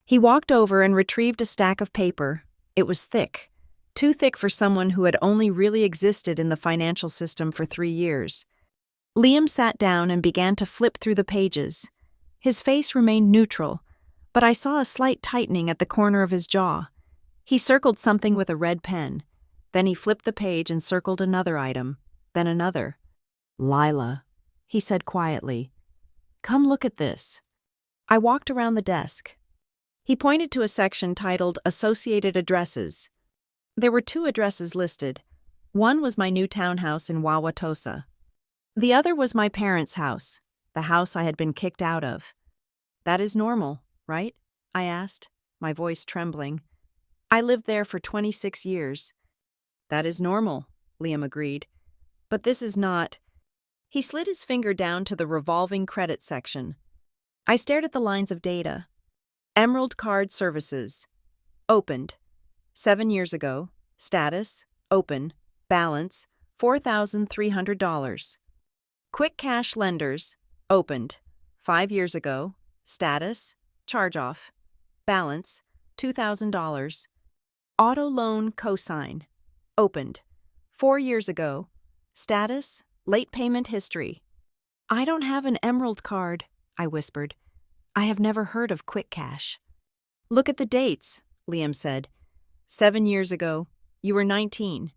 He walked over and retrieved a stack of paper. It was thick, too thick for someone who had only really existed in the financial system for 3 years. Liam sat down and began to flip through the pages. His face remained neutral, but I saw a slight tightening at the corner of his jaw. He circled something with a red pen. Then he flipped the page and circled another item, then another. Lila, he said quietly, come look at this. I walked around the desk. He pointed to a section titled Associated Addresses. There were 2 addresses listed. One was my new townhouse in Wauwatosa. The other was my parents' house, the house I had been kicked out of. That is normal, right? I asked, my voice trembling. I lived there for 26 years. That is normal, Liam agreed. But this is not. He slid his finger down to the revolving credit section. I stared at the lines of data. Emerald Card Services. Opened. 7 years ago. Status. Open. Balance. $4,300. Quick Cash Lenders. Opened. 5 years ago. Status. Charge-off. Balance. $2,000. Auto Loan Cosign. Opened. 4 years ago. Status. Late payment history. I don't have an Emerald card, I whispered. I have never heard of Quick Cash. Look at the dates, Liam said. 7 years ago, you were 19.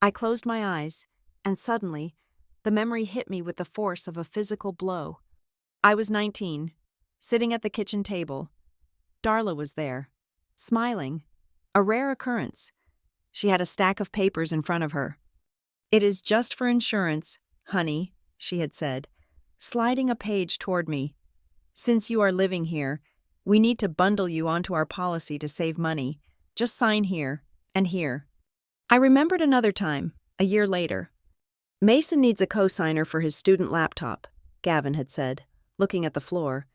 I closed my eyes, and suddenly, the memory hit me with the force of a physical blow. I was 19, sitting at the kitchen table. Darla was there, smiling, a rare occurrence. She had a stack of papers in front of her. It is just for insurance, honey, she had said, sliding a page toward me. Since you are living here, we need to bundle you onto our policy to save money. Just sign here and here. I remembered another time, a year later. Mason needs a cosigner for his student laptop. Gavin had said, looking at the floor.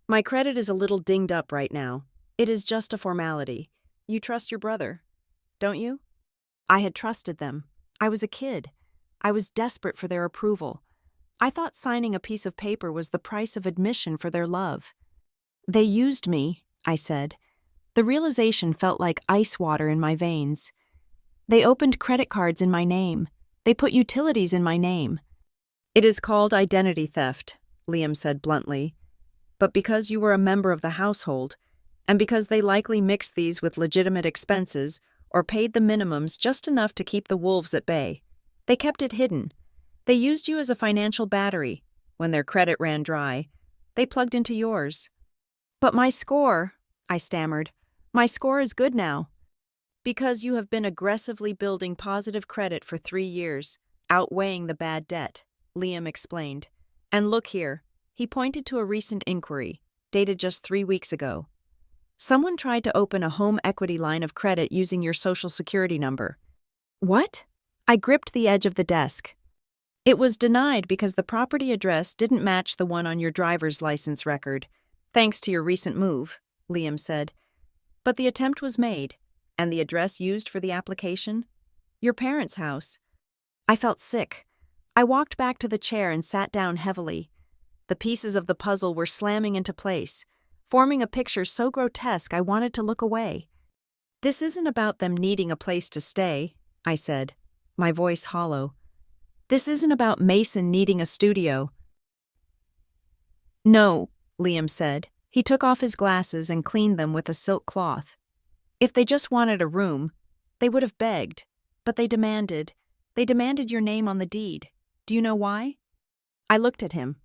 My credit is a little dinged up right now. It is just a formality. You trust your brother, don't you? I had trusted them. I was a kid. I was desperate for their approval. I thought signing a piece of paper was the price of admission for their love. They used me, I said. The realization felt like ice water in my veins. They opened credit cards in my name. They put utilities in my name. It is called identity theft, Liam said bluntly. But because you were a member of the household, and because they likely mixed these with legitimate expenses or paid the minimums just enough to keep the wolves at bay, they kept it hidden. They used you as a financial battery. When their credit ran dry, they plugged into yours. But my score, I stammered, my score is good now. Because you have been aggressively building positive credit for 3 years, outweighing the bad debt, Liam explained. And look here, he pointed to a recent inquiry, dated just 3 weeks ago. Someone tried to open a home equity line of credit using your social security number. What? I gripped the edge of the desk. It was denied because the property address didn't match the one on your driver's license record, thanks to your recent move, Liam said. But the attempt was made, and the address used for the application? Your parents' house. I felt sick. I walked back to the chair and sat down heavily. The pieces of the puzzle were slamming into place, forming a picture so grotesque I wanted to look away. This isn't about them needing a place to stay, I said, my voice hollow. This isn't about Mason needing a studio. No, Liam said. He took off his glasses and cleaned them with a silk cloth. If they just wanted a room, they would have begged, but they demanded your name on the deed. Do you know why? I looked at him.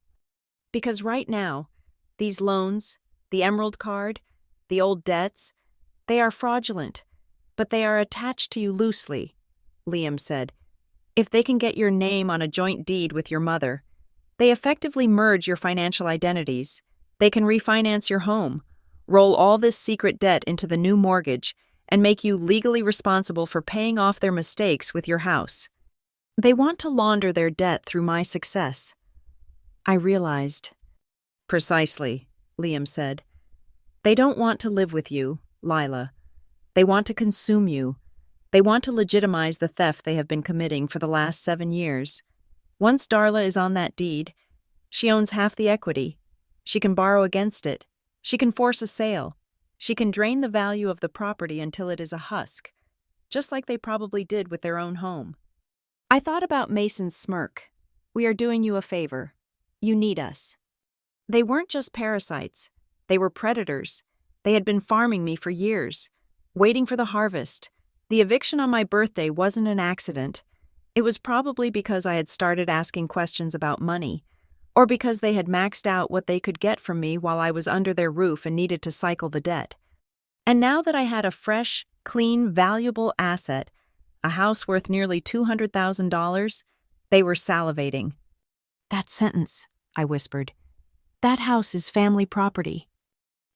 Because right now, these loans, the Emerald card, the old debts, they are fraudulent, but they are attached to you loosely, Liam said. If they can get your name on a joint deed with your mother, they effectively merge your financial identities. They can refinance your home, roll all this secret debt into the new mortgage, and make you legally responsible for paying off their mistakes with your house. They want to launder their debt through my success. I realized. Precisely, Liam said. They don't want to live with you, Lila. They want to consume you. They want to legitimize the theft they have been committing for the last 7 years. Once Darla is on that deed, she owns half the equity. She can borrow against it. She can force a sale. She can drain the value of the property until it is a husk, just like they probably did with their own home. I thought about Mason's smirk. We are doing you a favor. You need us. They weren't just parasites. They were predators. They had been farming me for years, waiting for the harvest. The eviction on my birthday wasn't an accident. It was probably because I had started asking questions about money, or because they had maxed out what they could get from me while I was under their roof and needed to cycle the debt. And now that I had a fresh, clean, valuable asset, a house worth nearly $200,000, they were salivating. That sentence, I whispered. That house is family property.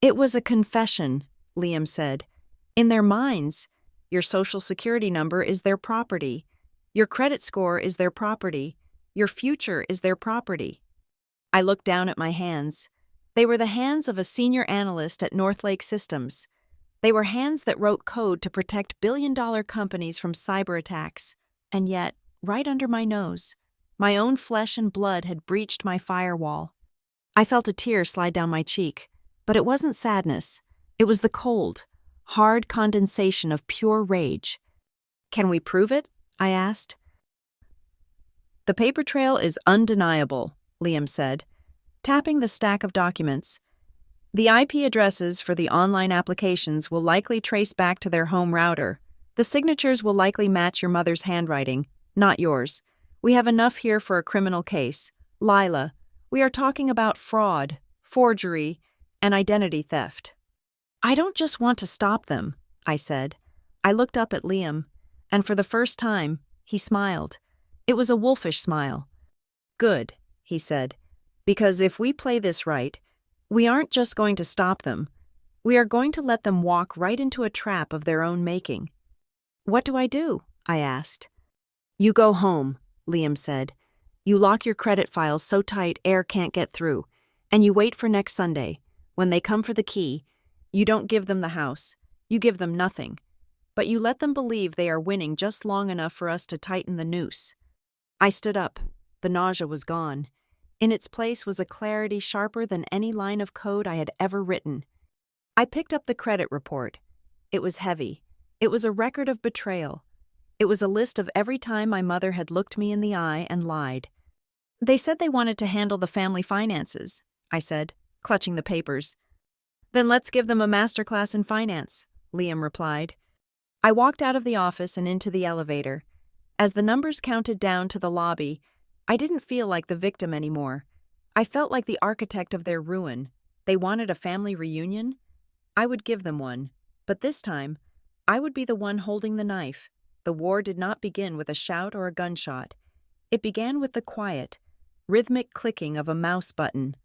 It was a confession, Liam said. In their minds, your social security number is their property. Your credit score is their property. Your future is their property. I looked down at my hands. They were the hands of a senior analyst at Northlake Systems. They were hands that wrote code to protect billion-dollar companies from cyber attacks. And yet, right under my nose, my own flesh and blood had breached my firewall. I felt a tear slide down my cheek, but it wasn't sadness. It was the cold, hard condensation of pure rage. Can we prove it? I asked. The paper trail is undeniable, Liam said, tapping the stack of documents. The IP addresses for the online applications will likely trace back to their home router. The signatures will likely match your mother's handwriting, not yours. We have enough here for a criminal case. Lila, we are talking about fraud, forgery, and identity theft. I don't just want to stop them, I said. I looked up at Liam, and for the first time, he smiled. It was a wolfish smile. Good, he said, because if we play this right, we aren't just going to stop them. We are going to let them walk right into a trap of their own making. What do? I asked. You go home, Liam said. You lock your credit files so tight air can't get through, and you wait for next Sunday. When they come for the key, you don't give them the house. You give them nothing. But you let them believe they are winning just long enough for us to tighten the noose. I stood up. The nausea was gone. In its place was a clarity sharper than any line of code I had ever written. I picked up the credit report. It was heavy. It was a record of betrayal. It was a list of every time my mother had looked me in the eye and lied. They said they wanted to handle the family finances, I said, clutching the papers. Then let's give them a masterclass in finance, Liam replied. I walked out of the office and into the elevator. As the numbers counted down to the lobby, I didn't feel like the victim anymore. I felt like the architect of their ruin. They wanted a family reunion? I would give them one. But this time, I would be the one holding the knife. The war did not begin with a shout or a gunshot. It began with the quiet, rhythmic clicking of a mouse button.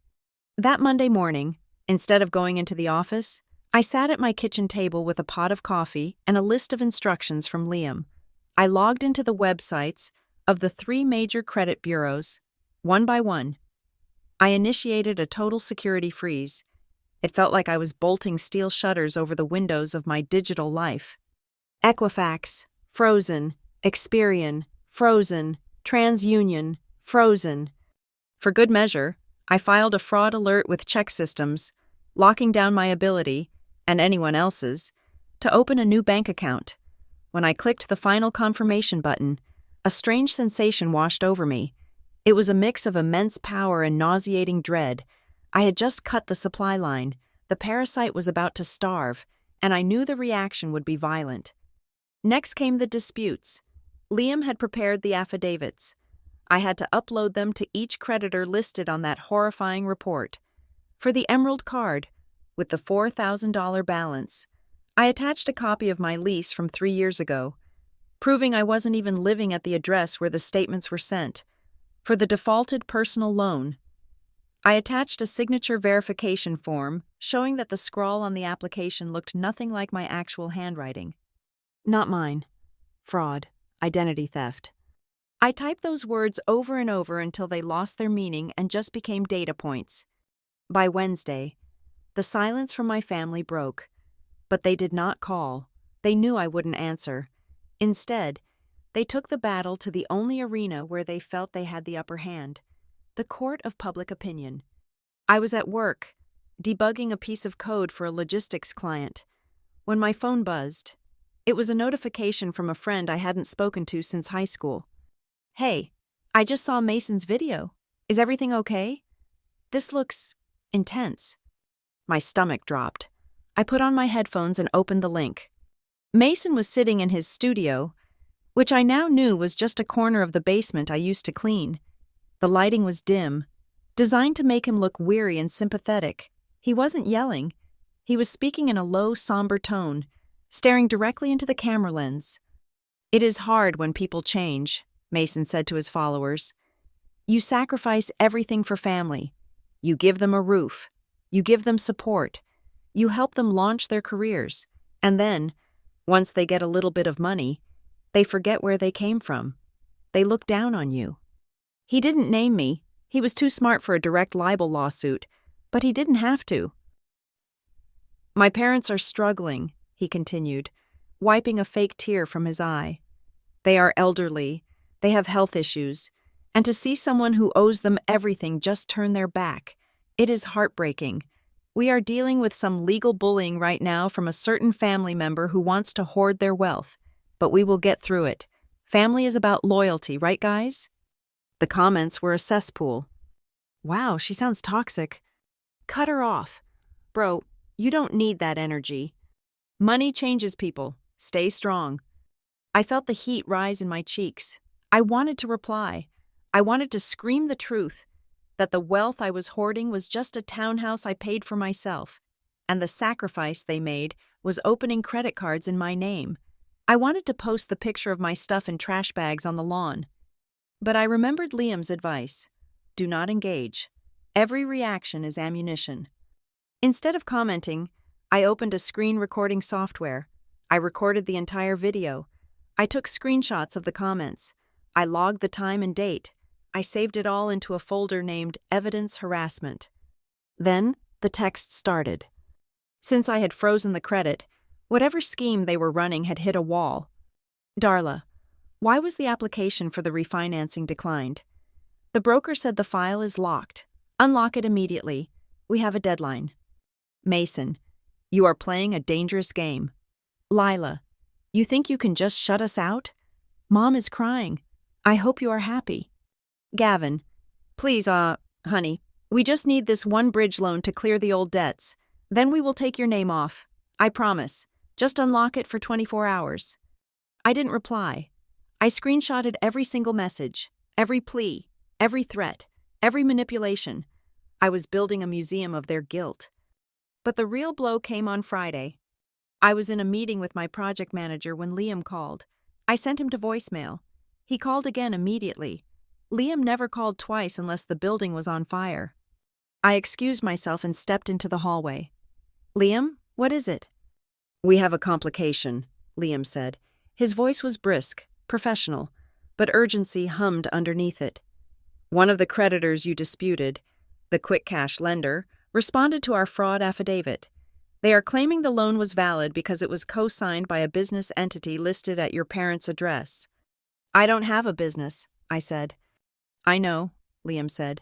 That Monday morning, instead of going into the office, I sat at my kitchen table with a pot of coffee and a list of instructions from Liam. I logged into the websites of the 3 major credit bureaus, one by one. I initiated a total security freeze. It felt like I was bolting steel shutters over the windows of my digital life. Equifax, frozen. Experian, frozen. TransUnion, frozen. For good measure, I filed a fraud alert with check systems, locking down my ability, and anyone else's, to open a new bank account. When I clicked the final confirmation button, a strange sensation washed over me. It was a mix of immense power and nauseating dread. I had just cut the supply line. The parasite was about to starve, and I knew the reaction would be violent. Next came the disputes. Liam had prepared the affidavits. I had to upload them to each creditor listed on that horrifying report. For the Emerald card, with the $4,000 balance, I attached a copy of my lease from 3 years ago, proving I wasn't even living at the address where the statements were sent. For the defaulted personal loan, I attached a signature verification form showing that the scrawl on the application looked nothing like my actual handwriting. Not mine. Fraud. Identity theft. I typed those words over and over until they lost their meaning and just became data points. By Wednesday, the silence from my family broke. But they did not call. They knew I wouldn't answer. Instead, they took the battle to the only arena where they felt they had the upper hand, the court of public opinion. I was at work, debugging a piece of code for a logistics client, when my phone buzzed. It was a notification from a friend I hadn't spoken to since high school. Hey, I just saw Mason's video. Is everything okay? This looks intense. My stomach dropped. I put on my headphones and opened the link. Mason was sitting in his studio, which I now knew was just a corner of the basement I used to clean. The lighting was dim, designed to make him look weary and sympathetic. He wasn't yelling. He was speaking in a low, somber tone, staring directly into the camera lens. "It is hard when people change," Mason said to his followers. "You sacrifice everything for family. You give them a roof. You give them support. You help them launch their careers. And then, once they get a little bit of money, they forget where they came from. They look down on you." He didn't name me. He was too smart for a direct libel lawsuit, but he didn't have to. "My parents are struggling," he continued, wiping a fake tear from his eye. "They are elderly, they have health issues, and to see someone who owes them everything just turn their back, it is heartbreaking. We are dealing with some legal bullying right now from a certain family member who wants to hoard their wealth, but we will get through it. Family is about loyalty, right, guys?" The comments were a cesspool. "Wow, she sounds toxic. Cut her off. Bro, you don't need that energy. Money changes people. Stay strong." I felt the heat rise in my cheeks. I wanted to reply. I wanted to scream the truth, that the wealth I was hoarding was just a townhouse I paid for myself, and the sacrifice they made was opening credit cards in my name. I wanted to post the picture of my stuff in trash bags on the lawn. But I remembered Liam's advice. Do not engage. Every reaction is ammunition. Instead of commenting, I opened a screen recording software. I recorded the entire video. I took screenshots of the comments. I logged the time and date. I saved it all into a folder named Evidence Harassment. Then, the text started. Since I had frozen the credit, whatever scheme they were running had hit a wall. Darla, why was the application for the refinancing declined? The broker said the file is locked. Unlock it immediately. We have a deadline. Mason, you are playing a dangerous game. Lila, you think you can just shut us out? Mom is crying. I hope you are happy. Gavin, please, honey, we just need this one bridge loan to clear the old debts. Then we will take your name off. I promise. Just unlock it for 24 hours. I didn't reply. I screenshotted every single message, every plea, every threat, every manipulation. I was building a museum of their guilt. But the real blow came on Friday. I was in a meeting with my project manager when Liam called. I sent him to voicemail. He called again immediately. Liam never called twice unless the building was on fire. I excused myself and stepped into the hallway. Liam, what is it? We have a complication, Liam said. His voice was brisk, professional, but urgency hummed underneath it. One of the creditors you disputed, the quick cash lender, responded to our fraud affidavit. They are claiming the loan was valid because it was co-signed by a business entity listed at your parents' address. I don't have a business, I said. I know, Liam said.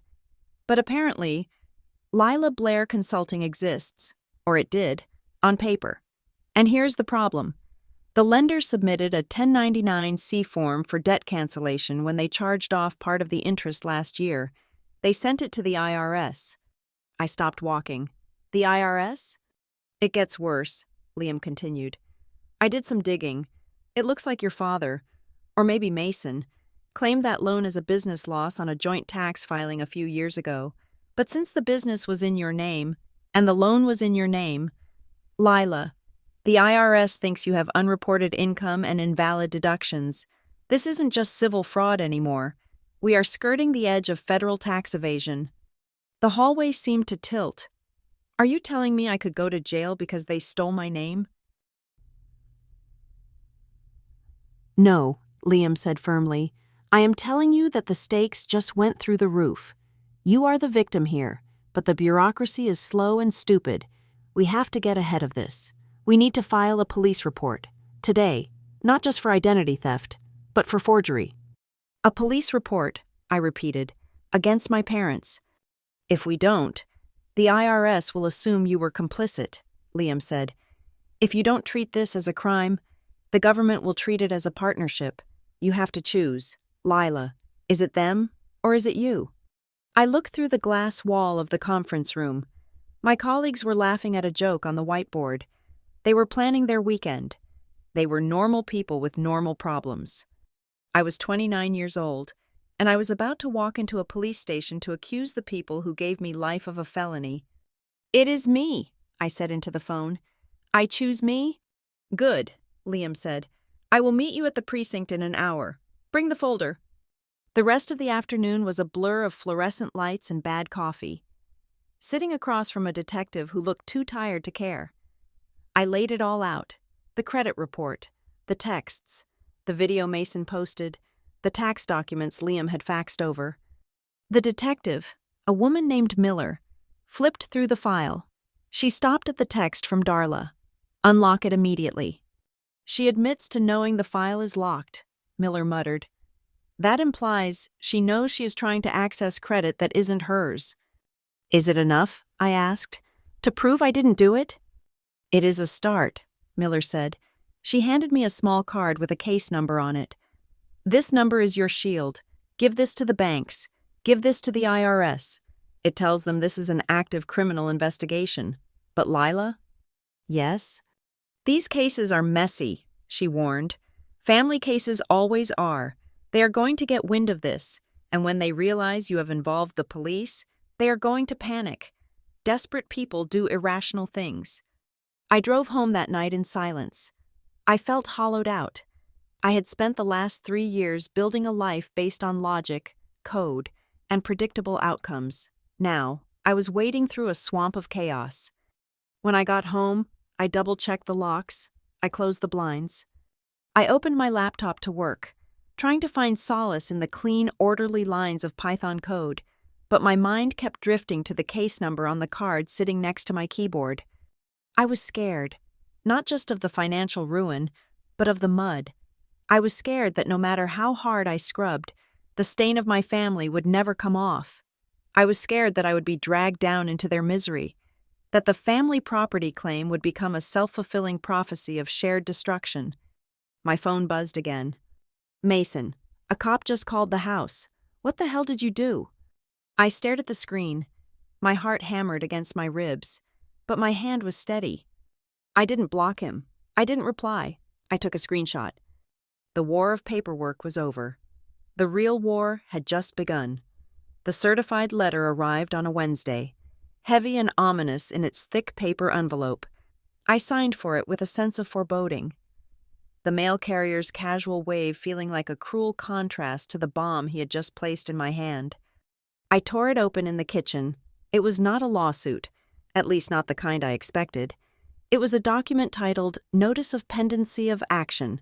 But apparently, Lila Blair Consulting exists, or it did, on paper. And here's the problem. The lender submitted a 1099-C form for debt cancellation when they charged off part of the interest last year. They sent it to the IRS. I stopped walking. The IRS? It gets worse, Liam continued. I did some digging. It looks like your father, or maybe Mason, claimed that loan as a business loss on a joint tax filing a few years ago. But since the business was in your name, and the loan was in your name, Lila, the IRS thinks you have unreported income and invalid deductions. This isn't just civil fraud anymore. We are skirting the edge of federal tax evasion. The hallway seemed to tilt. Are you telling me I could go to jail because they stole my name? No, Liam said firmly. I am telling you that the stakes just went through the roof. You are the victim here, but the bureaucracy is slow and stupid. We have to get ahead of this. We need to file a police report. Today, not just for identity theft, but for forgery. A police report, I repeated, against my parents. If we don't, the IRS will assume you were complicit, Liam said. If you don't treat this as a crime, the government will treat it as a partnership. You have to choose. Lila, is it them or is it you? I looked through the glass wall of the conference room. My colleagues were laughing at a joke on the whiteboard. They were planning their weekend. They were normal people with normal problems. I was 29 years old, and I was about to walk into a police station to accuse the people who gave me life of a felony. It is me, I said into the phone. I choose me? Good, Liam said. I will meet you at the precinct in an hour. Bring the folder. The rest of the afternoon was a blur of fluorescent lights and bad coffee. Sitting across from a detective who looked too tired to care. I laid it all out. The credit report, the texts, the video Mason posted, the tax documents Liam had faxed over. The detective, a woman named Miller, flipped through the file. She stopped at the text from Darla. Unlock it immediately. She admits to knowing the file is locked, Miller muttered. That implies she knows she is trying to access credit that isn't hers. Is it enough, I asked, to prove I didn't do it? It is a start, Miller said. She handed me a small card with a case number on it. This number is your shield. Give this to the banks. Give this to the IRS. It tells them this is an active criminal investigation. But Lila? Yes? These cases are messy, she warned. Family cases always are. They are going to get wind of this, and when they realize you have involved the police, they are going to panic. Desperate people do irrational things. I drove home that night in silence. I felt hollowed out. I had spent the last 3 years building a life based on logic, code, and predictable outcomes. Now, I was wading through a swamp of chaos. When I got home, I double-checked the locks. I closed the blinds. I opened my laptop to work. trying to find solace in the clean, orderly lines of Python code, but my mind kept drifting to the case number on the card sitting next to my keyboard. I was scared, not just of the financial ruin, but of the mud. I was scared that no matter how hard I scrubbed, the stain of my family would never come off. I was scared that I would be dragged down into their misery, that the family property claim would become a self-fulfilling prophecy of shared destruction. My phone buzzed again. "Mason, a cop just called the house. What the hell did you do?" I stared at the screen. My heart hammered against my ribs, but my hand was steady. I didn't block him. I didn't reply. I took a screenshot. The war of paperwork was over. The real war had just begun. The certified letter arrived on a Wednesday, heavy and ominous in its thick paper envelope. I signed for it with a sense of foreboding. The mail carrier's casual wave feeling like a cruel contrast to the bomb he had just placed in my hand. I tore it open in the kitchen. It was not a lawsuit, at least not the kind I expected. It was a document titled Notice of Pendency of Action,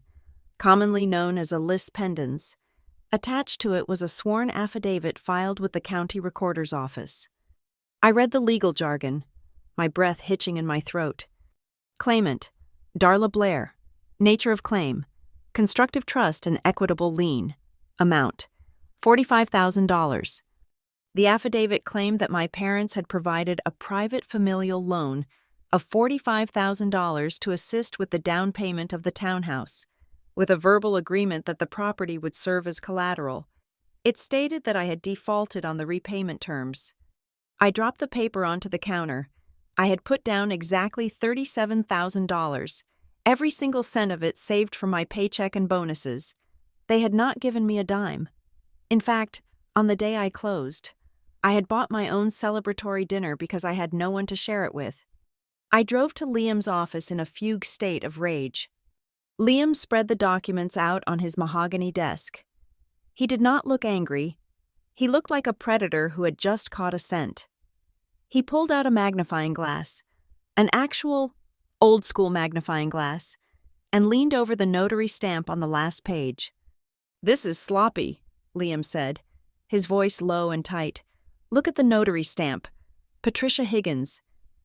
commonly known as a lis pendens. Attached to it was a sworn affidavit filed with the county recorder's office. I read the legal jargon, my breath hitching in my throat. Claimant, Darla Blair. Nature of claim, constructive trust and equitable lien. Amount, $45,000. The affidavit claimed that my parents had provided a private familial loan of $45,000 to assist with the down payment of the townhouse, with a verbal agreement that the property would serve as collateral. It stated that I had defaulted on the repayment terms. I dropped the paper onto the counter. I had put down exactly $37,000, every single cent of it saved from my paycheck and bonuses. They had not given me a dime. In fact, on the day I closed, I had bought my own celebratory dinner because I had no one to share it with. I drove to Liam's office in a fugue state of rage. Liam spread the documents out on his mahogany desk. He did not look angry. He looked like a predator who had just caught a scent. He pulled out a magnifying glass, an actual, old-school magnifying glass, and leaned over the notary stamp on the last page. "This is sloppy," Liam said, his voice low and tight. "Look at the notary stamp. Patricia Higgins.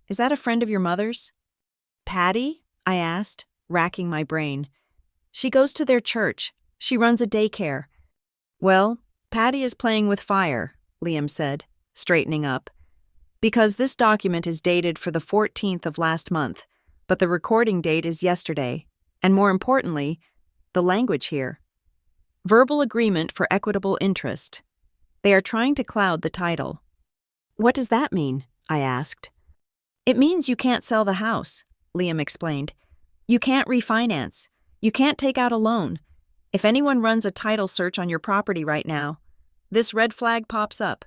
Is that a friend of your mother's?" "Patty?" I asked, racking my brain. "She goes to their church. She runs a daycare." "Well, Patty is playing with fire," Liam said, straightening up, "because this document is dated for the 14th of last month, but the recording date is yesterday, and more importantly, the language here. Verbal agreement for equitable interest. They are trying to cloud the title." "What does that mean?" I asked. "It means you can't sell the house," Liam explained. "You can't refinance. You can't take out a loan. If anyone runs a title search on your property right now, this red flag pops up.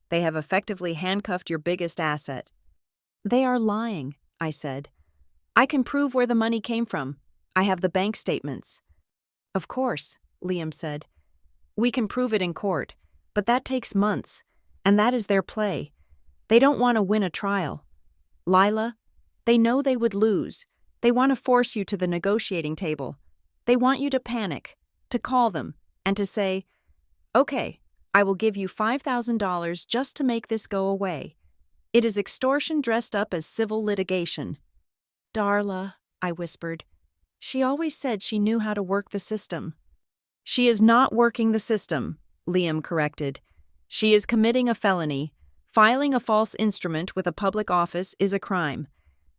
They have effectively handcuffed your biggest asset." "They are lying," I said. "I can prove where the money came from. I have the bank statements." "Of course," Liam said. "We can prove it in court, but that takes months, and that is their play. They don't want to win a trial. Lila, they know they would lose. They want to force you to the negotiating table. They want you to panic, to call them, and to say, 'Okay, I will give you $5,000 just to make this go away.' It is extortion dressed up as civil litigation." "Darla," I whispered. "She always said she knew how to work the system." "She is not working the system," Liam corrected. "She is committing a felony. Filing a false instrument with a public office is a crime.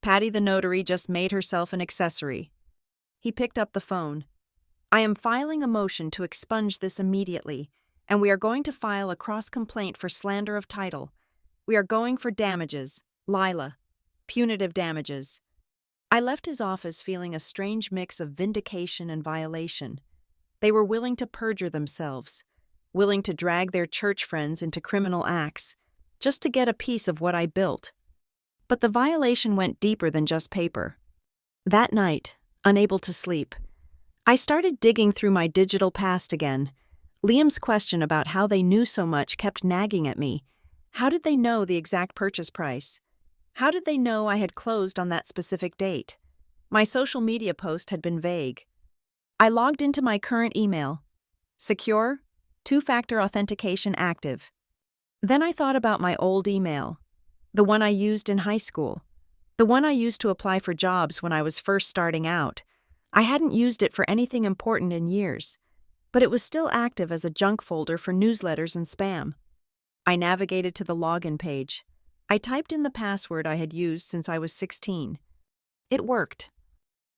Patty the notary just made herself an accessory." He picked up the phone. "I am filing a motion to expunge this immediately, and we are going to file a cross-complaint for slander of title. We are going for damages, Lila, punitive damages." I left his office feeling a strange mix of vindication and violation. They were willing to perjure themselves, willing to drag their church friends into criminal acts, just to get a piece of what I built. But the violation went deeper than just paper. That night, unable to sleep, I started digging through my digital past again. Liam's question about how they knew so much kept nagging at me. How did they know the exact purchase price? How did they know I had closed on that specific date? My social media post had been vague. I logged into my current email. Secure, two-factor authentication active. Then I thought about my old email, the one I used in high school, the one I used to apply for jobs when I was first starting out. I hadn't used it for anything important in years, but it was still active as a junk folder for newsletters and spam. I navigated to the login page. I typed in the password I had used since I was 16. It worked.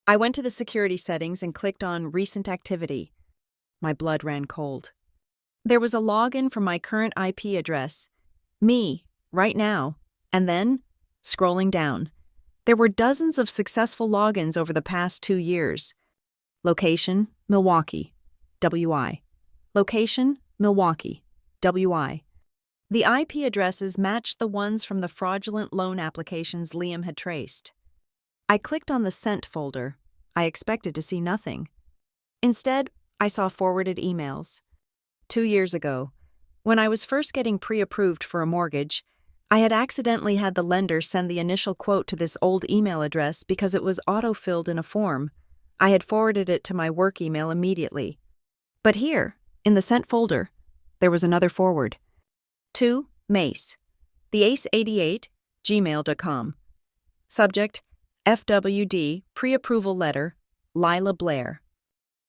I went to the security settings and clicked on Recent Activity. My blood ran cold. There was a login from my current IP address, me, right now, and then, scrolling down, there were dozens of successful logins over the past 2 years. Location, Milwaukee, WI. Location, Milwaukee, WI. The IP addresses matched the ones from the fraudulent loan applications Liam had traced. I clicked on the Sent folder. I expected to see nothing. Instead, I saw forwarded emails. 2 years ago, when I was first getting pre-approved for a mortgage, I had accidentally had the lender send the initial quote to this old email address because it was auto-filled in a form. I had forwarded it to my work email immediately. But here, in the Sent folder, there was another forward. To Mace, the Ace88, gmail.com. Subject, FWD, pre-approval letter, Lila Blair.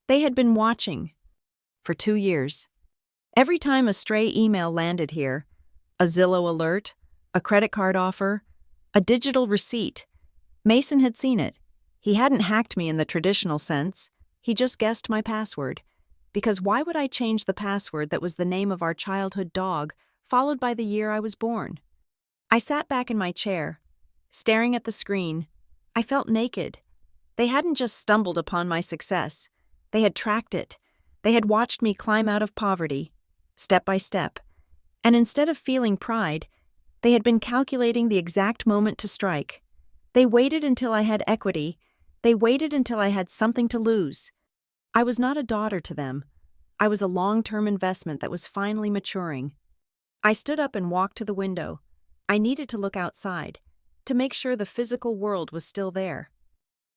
They had been watching for 2 years. Every time a stray email landed here, a Zillow alert, a credit card offer, a digital receipt, Mason had seen it. He hadn't hacked me in the traditional sense. He just guessed my password. Because why would I change the password that was the name of our childhood dog, followed by the year I was born? I sat back in my chair, staring at the screen. I felt naked. They hadn't just stumbled upon my success. They had tracked it. They had watched me climb out of poverty, step by step. And instead of feeling pride, they had been calculating the exact moment to strike. They waited until I had equity. They waited until I had something to lose. I was not a daughter to them. I was a long-term investment that was finally maturing. I stood up and walked to the window. I needed to look outside, to make sure the physical world was still there.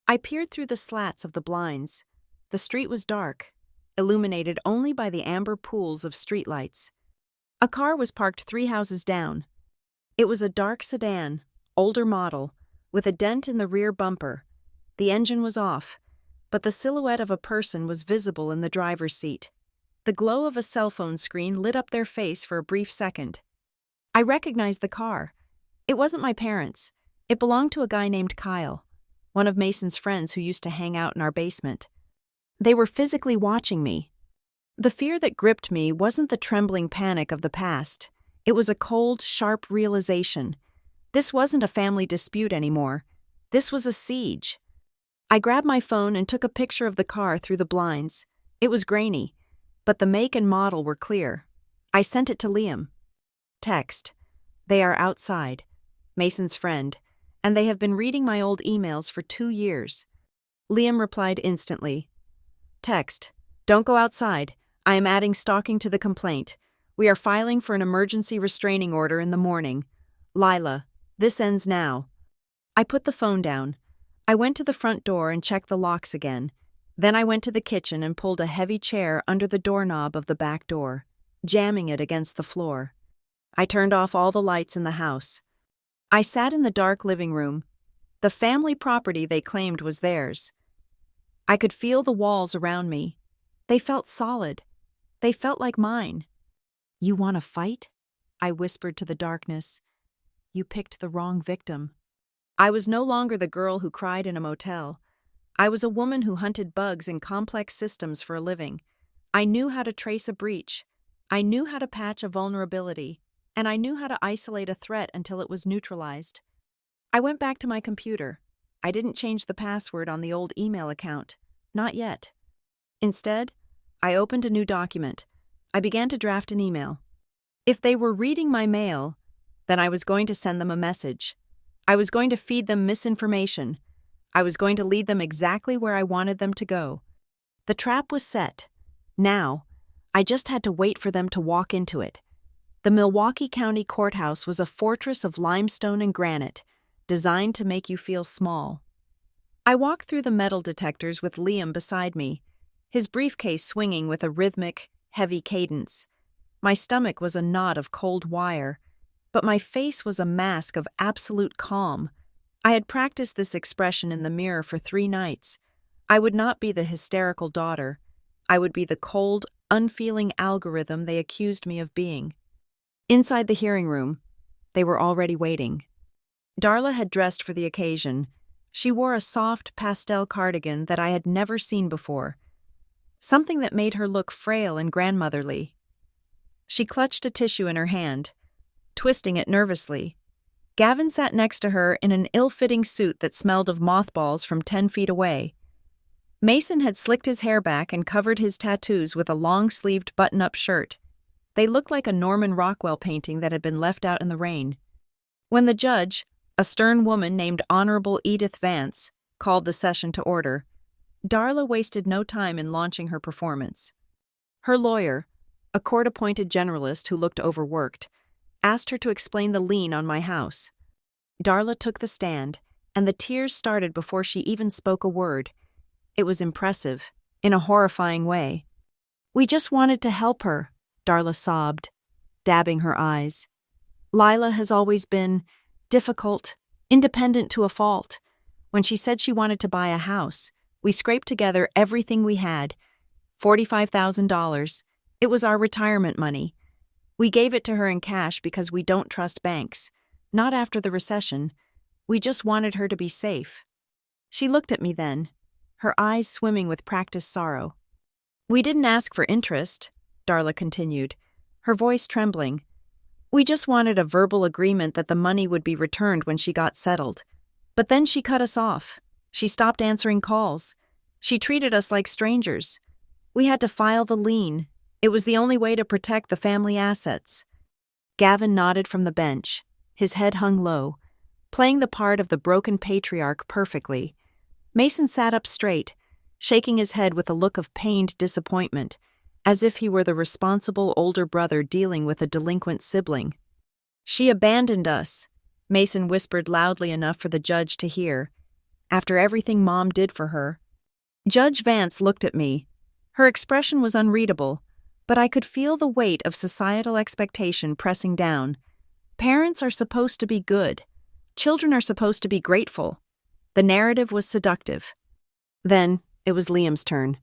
I peered through the slats of the blinds. The street was dark, illuminated only by the amber pools of streetlights. A car was parked 3 houses down. It was a dark sedan, older model, with a dent in the rear bumper. The engine was off, but the silhouette of a person was visible in the driver's seat. The glow of a cell phone screen lit up their face for a brief second. I recognized the car. It wasn't my parents'. It belonged to a guy named Kyle, one of Mason's friends who used to hang out in our basement. They were physically watching me. The fear that gripped me wasn't the trembling panic of the past. It was a cold, sharp realization. This wasn't a family dispute anymore. This was a siege. I grabbed my phone and took a picture of the car through the blinds. It was grainy, but the make and model were clear. I sent it to Liam. Text. They are outside, Mason's friend, and they have been reading my old emails for 2 years. Liam replied instantly. Text. Don't go outside. I am adding stalking to the complaint. We are filing for an emergency restraining order in the morning. Lila, this ends now. I put the phone down. I went to the front door and checked the locks again. Then I went to the kitchen and pulled a heavy chair under the doorknob of the back door, jamming it against the floor. I turned off all the lights in the house. I sat in the dark living room. The family property they claimed was theirs. I could feel the walls around me. They felt solid. They felt like mine. You want to fight? I whispered to the darkness. You picked the wrong victim. I was no longer the girl who cried in a motel. I was a woman who hunted bugs in complex systems for a living. I knew how to trace a breach. I knew how to patch a vulnerability. And I knew how to isolate a threat until it was neutralized. I went back to my computer. I didn't change the password on the old email account. Not yet. Instead, I opened a new document. I began to draft an email. If they were reading my mail, then I was going to send them a message. I was going to feed them misinformation. I was going to lead them exactly where I wanted them to go. The trap was set. Now, I just had to wait for them to walk into it. The Milwaukee County Courthouse was a fortress of limestone and granite, designed to make you feel small. I walked through the metal detectors with Liam beside me, his briefcase swinging with a rhythmic, heavy cadence. My stomach was a knot of cold wire, but my face was a mask of absolute calm. I had practiced this expression in the mirror for 3 nights. I would not be the hysterical daughter. I would be the cold, unfeeling algorithm they accused me of being. Inside the hearing room, they were already waiting. Darla had dressed for the occasion. She wore a soft pastel cardigan that I had never seen before, something that made her look frail and grandmotherly. She clutched a tissue in her hand, twisting it nervously. Gavin sat next to her in an ill-fitting suit that smelled of mothballs from 10 feet away. Mason had slicked his hair back and covered his tattoos with a long-sleeved button-up shirt. They looked like a Norman Rockwell painting that had been left out in the rain. When the judge, a stern woman named Honorable Edith Vance, called the session to order, Darla wasted no time in launching her performance. Her lawyer, a court-appointed generalist who looked overworked, asked her to explain the lien on my house. Darla took the stand, and the tears started before she even spoke a word. It was impressive, in a horrifying way. "We just wanted to help her," Darla sobbed, dabbing her eyes. "Lila has always been difficult, independent to a fault. When she said she wanted to buy a house, we scraped together everything we had, $45,000. It was our retirement money. We gave it to her in cash because we don't trust banks. Not after the recession. We just wanted her to be safe." She looked at me then, her eyes swimming with practiced sorrow. "We didn't ask for interest," Darla continued, her voice trembling. "We just wanted a verbal agreement that the money would be returned when she got settled. But then she cut us off. She stopped answering calls. She treated us like strangers. We had to file the lien. It was the only way to protect the family assets." Gavin nodded from the bench, his head hung low, playing the part of the broken patriarch perfectly. Mason sat up straight, shaking his head with a look of pained disappointment, as if he were the responsible older brother dealing with a delinquent sibling. "She abandoned us," Mason whispered loudly enough for the judge to hear, "after everything Mom did for her." Judge Vance looked at me. Her expression was unreadable, but I could feel the weight of societal expectation pressing down. Parents are supposed to be good. Children are supposed to be grateful. The narrative was seductive. Then it was Liam's turn.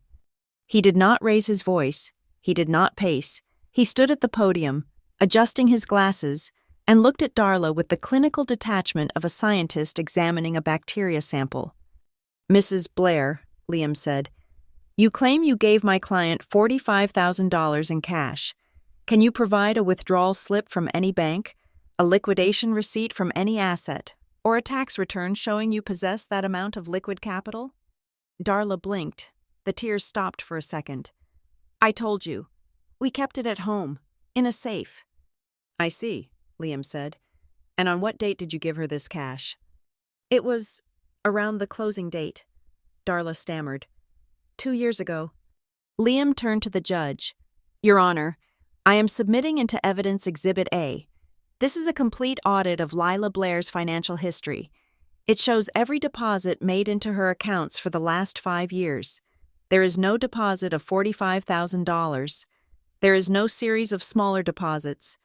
He did not raise his voice. He did not pace. He stood at the podium, adjusting his glasses, and looked at Darla with the clinical detachment of a scientist examining a bacteria sample. "Mrs. Blair," Liam said, "you claim you gave my client $45,000 in cash. Can you provide a withdrawal slip from any bank, a liquidation receipt from any asset, or a tax return showing you possess that amount of liquid capital?" Darla blinked. The tears stopped for a second. "I told you. We kept it at home, in a safe." "I see," Liam said. "And on what date did you give her this cash?" "It was around the closing date," Darla stammered. 2 years ago." Liam turned to the judge. "Your Honor, I am submitting into evidence Exhibit A. This is a complete audit of Lila Blair's financial history. It shows every deposit made into her accounts for the last 5 years. There is no deposit of $45,000. There is no series of smaller deposits.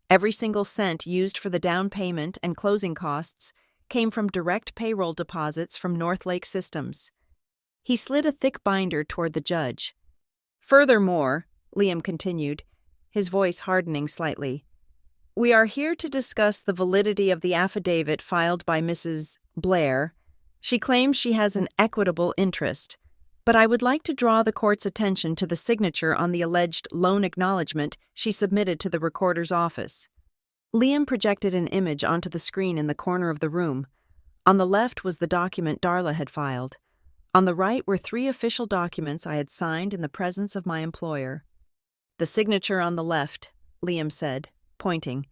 Every single cent used for the down payment and closing costs came from direct payroll deposits from Northlake Systems." He slid a thick binder toward the judge. "Furthermore," Liam continued, his voice hardening slightly, "we are here to discuss the validity of the affidavit filed by Mrs. Blair. She claims she has an equitable interest, but I would like to draw the court's attention to the signature on the alleged loan acknowledgement she submitted to the recorder's office." Liam projected an image onto the screen in the corner of the room. On the left was the document Darla had filed. On the right were 3 official documents I had signed in the presence of my employer. "The signature on the left," Liam said, pointing,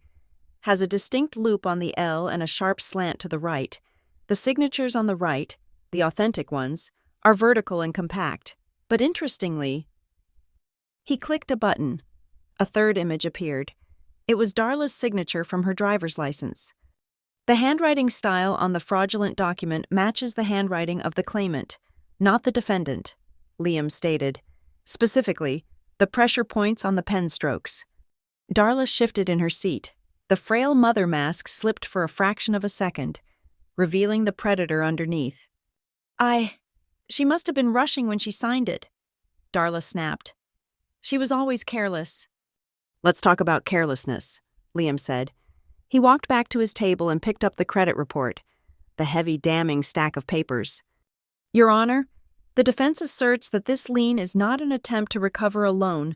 "has a distinct loop on the L and a sharp slant to the right. The signatures on the right, the authentic ones, are vertical and compact, but interestingly—" He clicked a button. A third image appeared. It was Darla's signature from her driver's license. "The handwriting style on the fraudulent document matches the handwriting of the claimant, not the defendant," Liam stated. "Specifically, the pressure points on the pen strokes. Darla shifted in her seat. The frail mother mask slipped for a fraction of a second, revealing the predator underneath. She must have been rushing when she signed it, Darla snapped. She was always careless. Let's talk about carelessness, Liam said. He walked back to his table and picked up the credit report, the heavy, damning stack of papers. Your Honor, the defense asserts that this lien is not an attempt to recover a loan,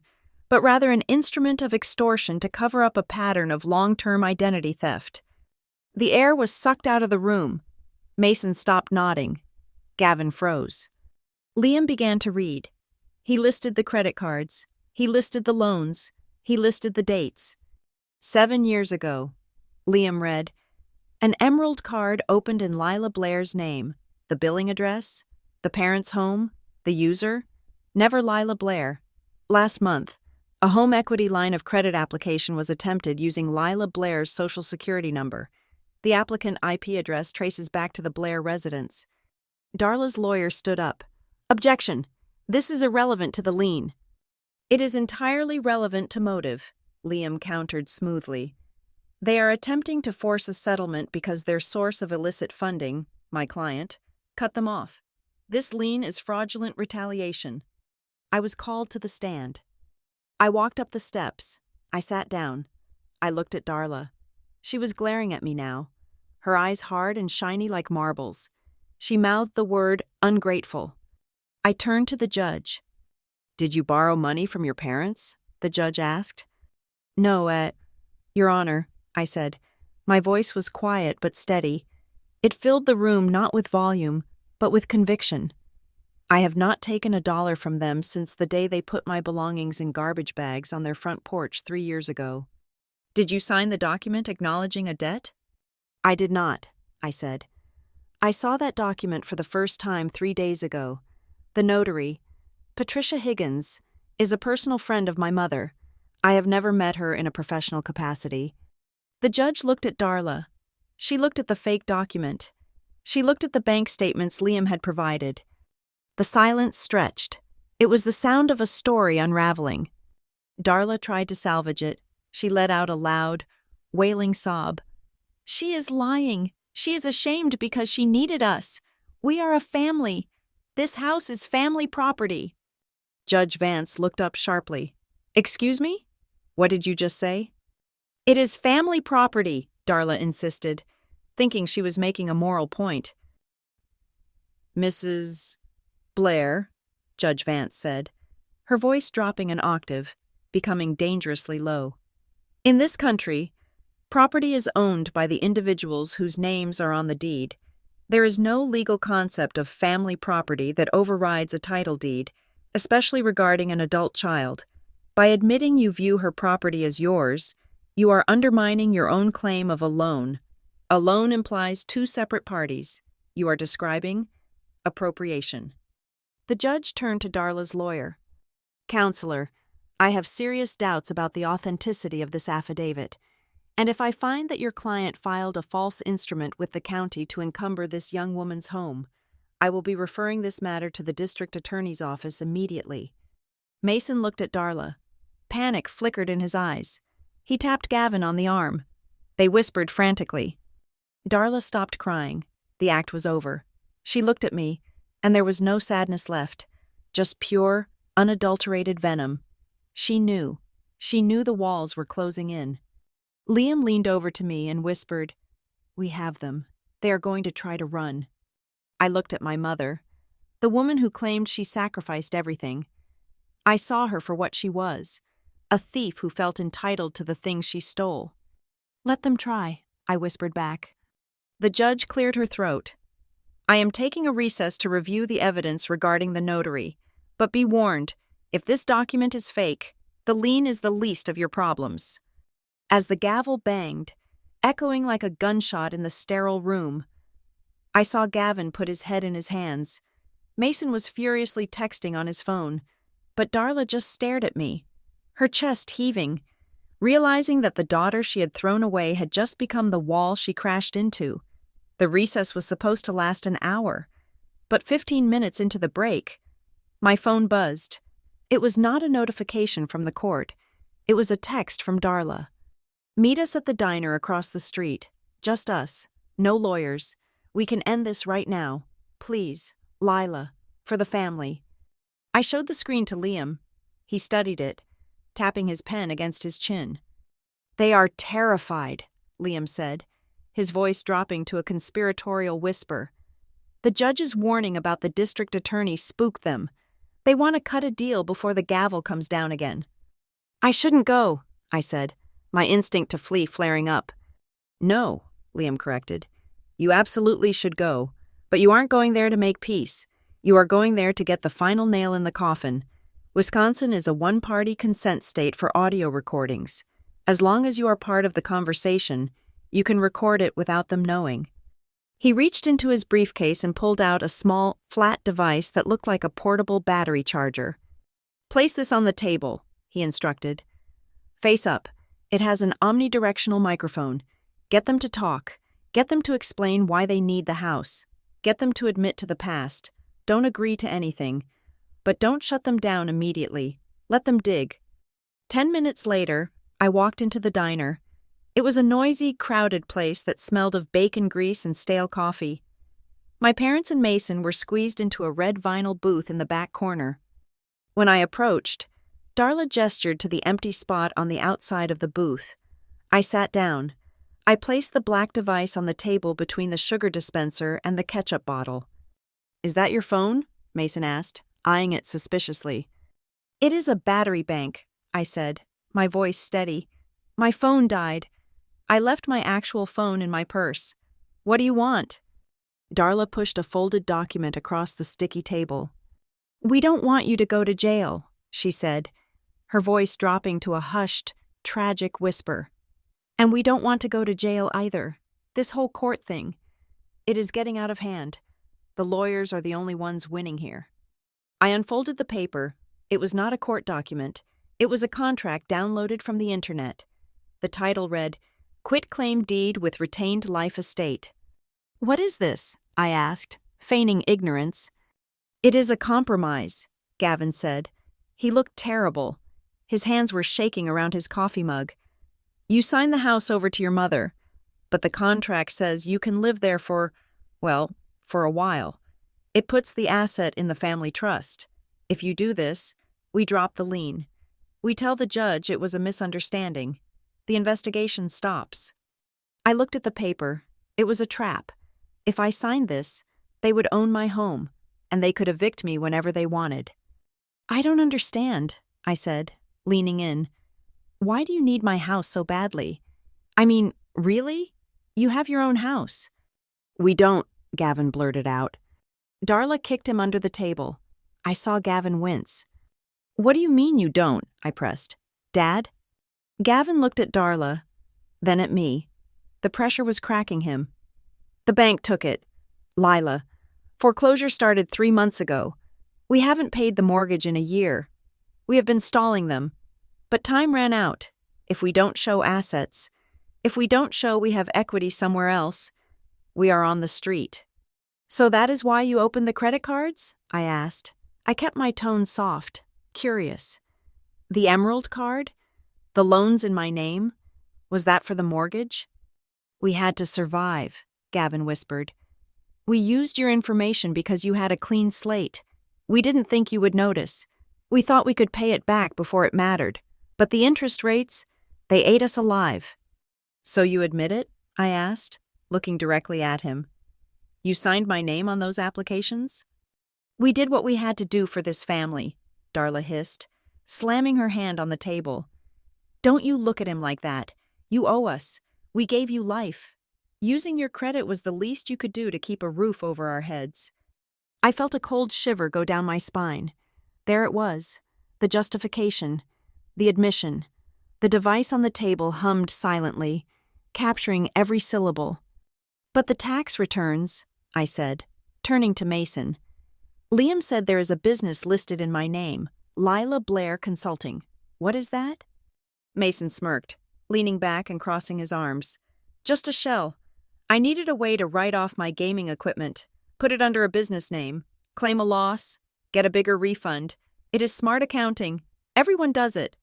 but rather an instrument of extortion to cover up a pattern of long-term identity theft. The air was sucked out of the room. Mason stopped nodding. Gavin froze. Liam began to read. He listed the credit cards. He listed the loans. He listed the dates. 7 years ago, Liam read, an emerald card opened in Lila Blair's name, the billing address, the parent's home, the user, never Lila Blair. Last month, a home equity line of credit application was attempted using Lila Blair's social security number. The applicant IP address traces back to the Blair residence. Darla's lawyer stood up. Objection. This is irrelevant to the lien. It is entirely relevant to motive, Liam countered smoothly. They are attempting to force a settlement because their source of illicit funding, my client, cut them off. This lien is fraudulent retaliation. I was called to the stand. I walked up the steps. I sat down. I looked at Darla. She was glaring at me now, her eyes hard and shiny like marbles. She mouthed the word ungrateful. I turned to the judge. Did you borrow money from your parents? The judge asked. No, Your Honor, I said. My voice was quiet but steady. It filled the room not with volume, but with conviction. I have not taken $1 from them since the day they put my belongings in garbage bags on their front porch 3 years ago. Did you sign the document acknowledging a debt? I did not, I said. I saw that document for the first time 3 days ago. The notary, Patricia Higgins, is a personal friend of my mother. I have never met her in a professional capacity. The judge looked at Darla. She looked at the fake document. She looked at the bank statements Liam had provided. The silence stretched. It was the sound of a story unraveling. Darla tried to salvage it. She let out a loud, wailing sob. She is lying. She is ashamed because she needed us. We are a family. This house is family property. Judge Vance looked up sharply. Excuse me? What did you just say? It is family property, Darla insisted, thinking she was making a moral point. Mrs. Blair, Judge Vance said, her voice dropping an octave, becoming dangerously low. In this country, property is owned by the individuals whose names are on the deed. There is no legal concept of family property that overrides a title deed, especially regarding an adult child. By admitting you view her property as yours, you are undermining your own claim of a loan. A loan implies 2 separate parties. You are describing appropriation. The judge turned to Darla's lawyer. Counselor, I have serious doubts about the authenticity of this affidavit, and if I find that your client filed a false instrument with the county to encumber this young woman's home, I will be referring this matter to the district attorney's office immediately. Mason looked at Darla. Panic flickered in his eyes. He tapped Gavin on the arm. They whispered frantically. Darla stopped crying. The act was over. She looked at me, and there was no sadness left, just pure, unadulterated venom. She knew. She knew the walls were closing in. Liam leaned over to me and whispered, "We have them. They are going to try to run." I looked at my mother, the woman who claimed she sacrificed everything. I saw her for what she was, a thief who felt entitled to the things she stole. "Let them try," I whispered back. The judge cleared her throat. "I am taking a recess to review the evidence regarding the notary, but be warned, if this document is fake, the lien is the least of your problems." As the gavel banged, echoing like a gunshot in the sterile room, I saw Gavin put his head in his hands. Mason was furiously texting on his phone, but Darla just stared at me, her chest heaving, realizing that the daughter she had thrown away had just become the wall she crashed into. The recess was supposed to last an hour, but 15 minutes into the break, my phone buzzed. It was not a notification from the court. It was a text from Darla. Meet us at the diner across the street. Just us. No lawyers. We can end this right now. Please, Lila. For the family. I showed the screen to Liam. He studied it, tapping his pen against his chin. They are terrified, Liam said, his voice dropping to a conspiratorial whisper. The judge's warning about the district attorney spooked them. They want to cut a deal before the gavel comes down again. I shouldn't go, I said, my instinct to flee flaring up. No, Liam corrected. You absolutely should go, but you aren't going there to make peace. You are going there to get the final nail in the coffin. Wisconsin is a one-party consent state for audio recordings. As long as you are part of the conversation, you can record it without them knowing. He reached into his briefcase and pulled out a small, flat device that looked like a portable battery charger. Place this on the table, he instructed. Face up. It has an omnidirectional microphone. Get them to talk. Get them to explain why they need the house. Get them to admit to the past. Don't agree to anything. But don't shut them down immediately. Let them dig. 10 minutes later, I walked into the diner. It was a noisy, crowded place that smelled of bacon grease and stale coffee. My parents and Mason were squeezed into a red vinyl booth in the back corner. When I approached, Darla gestured to the empty spot on the outside of the booth. I sat down. I placed the black device on the table between the sugar dispenser and the ketchup bottle. Is that your phone? Mason asked, eyeing it suspiciously. It is a battery bank, I said, my voice steady. My phone died. I left my actual phone in my purse. What do you want? Darla pushed a folded document across the sticky table. We don't want you to go to jail, she said, her voice dropping to a hushed, tragic whisper. And we don't want to go to jail either. This whole court thing. It is getting out of hand. The lawyers are the only ones winning here. I unfolded the paper. It was not a court document. It was a contract downloaded from the internet. The title read, Quitclaim Deed with Retained Life Estate. What is this? I asked, feigning ignorance. It is a compromise, Gavin said. He looked terrible. His hands were shaking around his coffee mug. You sign the house over to your mother, but the contract says you can live there for a while. It puts the asset in the family trust. If you do this, we drop the lien. We tell the judge it was a misunderstanding. The investigation stops. I looked at the paper. It was a trap. If I signed this, they would own my home, and they could evict me whenever they wanted. I don't understand, I said, leaning in. Why do you need my house so badly? I mean, really? You have your own house. We don't, Gavin blurted out. Darla kicked him under the table. I saw Gavin wince. What do you mean you don't? I pressed. Dad? Gavin looked at Darla, then at me. The pressure was cracking him. The bank took it. Lila. Foreclosure started 3 months ago. We haven't paid the mortgage in a year. We have been stalling them. But time ran out. If we don't show assets, if we don't show we have equity somewhere else, we are on the street. So that is why you opened the credit cards? I asked. I kept my tone soft, curious. The Emerald card? The loans in my name? Was that for the mortgage? We had to survive, Gavin whispered. We used your information because you had a clean slate. We didn't think you would notice. We thought we could pay it back before it mattered. But the interest rates, they ate us alive. So you admit it? I asked, looking directly at him. You signed my name on those applications? We did what we had to do for this family, Darla hissed, slamming her hand on the table. Don't you look at him like that. You owe us. We gave you life. Using your credit was the least you could do to keep a roof over our heads. I felt a cold shiver go down my spine. There it was, the justification, the admission. The device on the table hummed silently, capturing every syllable. But the tax returns, I said, turning to Mason. Liam said there is a business listed in my name, Lila Blair Consulting. What is that? Mason smirked, leaning back and crossing his arms. Just a shell. I needed a way to write off my gaming equipment, put it under a business name, claim a loss, get a bigger refund, It is smart accounting. Everyone does it.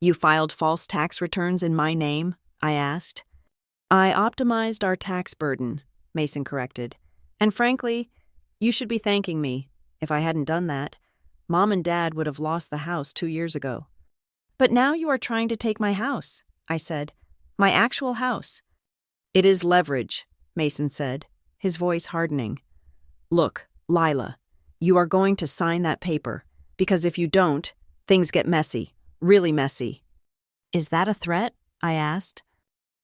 You filed false tax returns in my name? I asked. I optimized our tax burden, Mason corrected. And frankly, you should be thanking me. If I hadn't done that, Mom and Dad would have lost the house 2 years ago. But now you are trying to take my house, I said. My actual house. It is leverage, Mason said, his voice hardening. Look, Lila, you are going to sign that paper, because if you don't, things get messy, really messy. Is that a threat? I asked.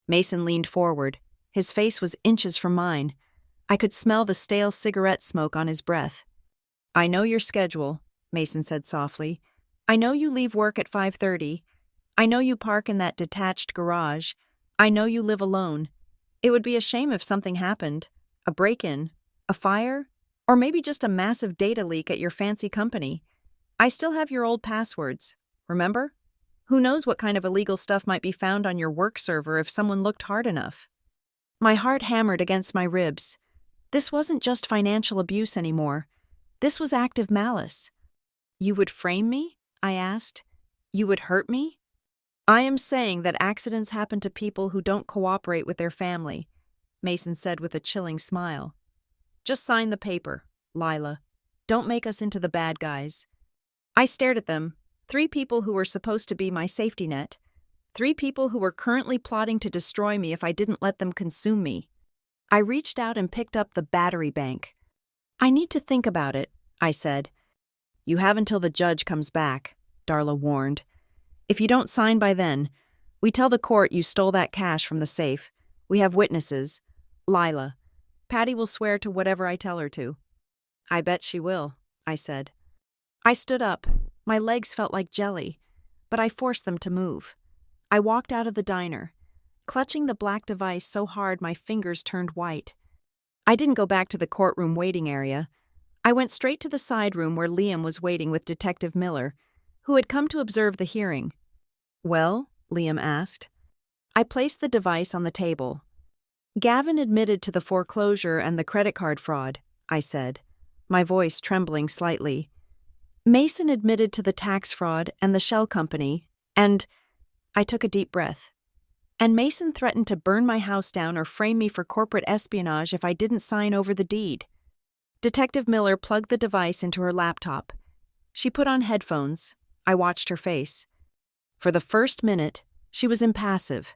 Mason leaned forward. His face was inches from mine. I could smell the stale cigarette smoke on his breath. I know your schedule, Mason said softly. I know you leave work at 5:30. I know you park in that detached garage. I know you live alone. It would be a shame if something happened. A break-in, a fire, or maybe just a massive data leak at your fancy company. I still have your old passwords, remember? Who knows what kind of illegal stuff might be found on your work server if someone looked hard enough? My heart hammered against my ribs. This wasn't just financial abuse anymore. This was active malice. You would frame me? I asked. You would hurt me? I am saying that accidents happen to people who don't cooperate with their family, Mason said with a chilling smile. Just sign the paper, Lila. Don't make us into the bad guys. I stared at them, 3 people who were supposed to be my safety net, 3 people who were currently plotting to destroy me if I didn't let them consume me. I reached out and picked up the battery bank. I need to think about it, I said. You have until the judge comes back, Darla warned. If you don't sign by then, we tell the court you stole that cash from the safe. We have witnesses. Lila. Patty will swear to whatever I tell her to. I bet she will, I said. I stood up. My legs felt like jelly, but I forced them to move. I walked out of the diner, clutching the black device so hard my fingers turned white. I didn't go back to the courtroom waiting area. I went straight to the side room where Liam was waiting with Detective Miller, who had come to observe the hearing. Well, Liam asked. I placed the device on the table. Gavin admitted to the foreclosure and the credit card fraud, I said, my voice trembling slightly. Mason admitted to the tax fraud and the shell company, and I took a deep breath. And Mason threatened to burn my house down or frame me for corporate espionage if I didn't sign over the deed. Detective Miller plugged the device into her laptop. She put on headphones. I watched her face. For the first minute, she was impassive.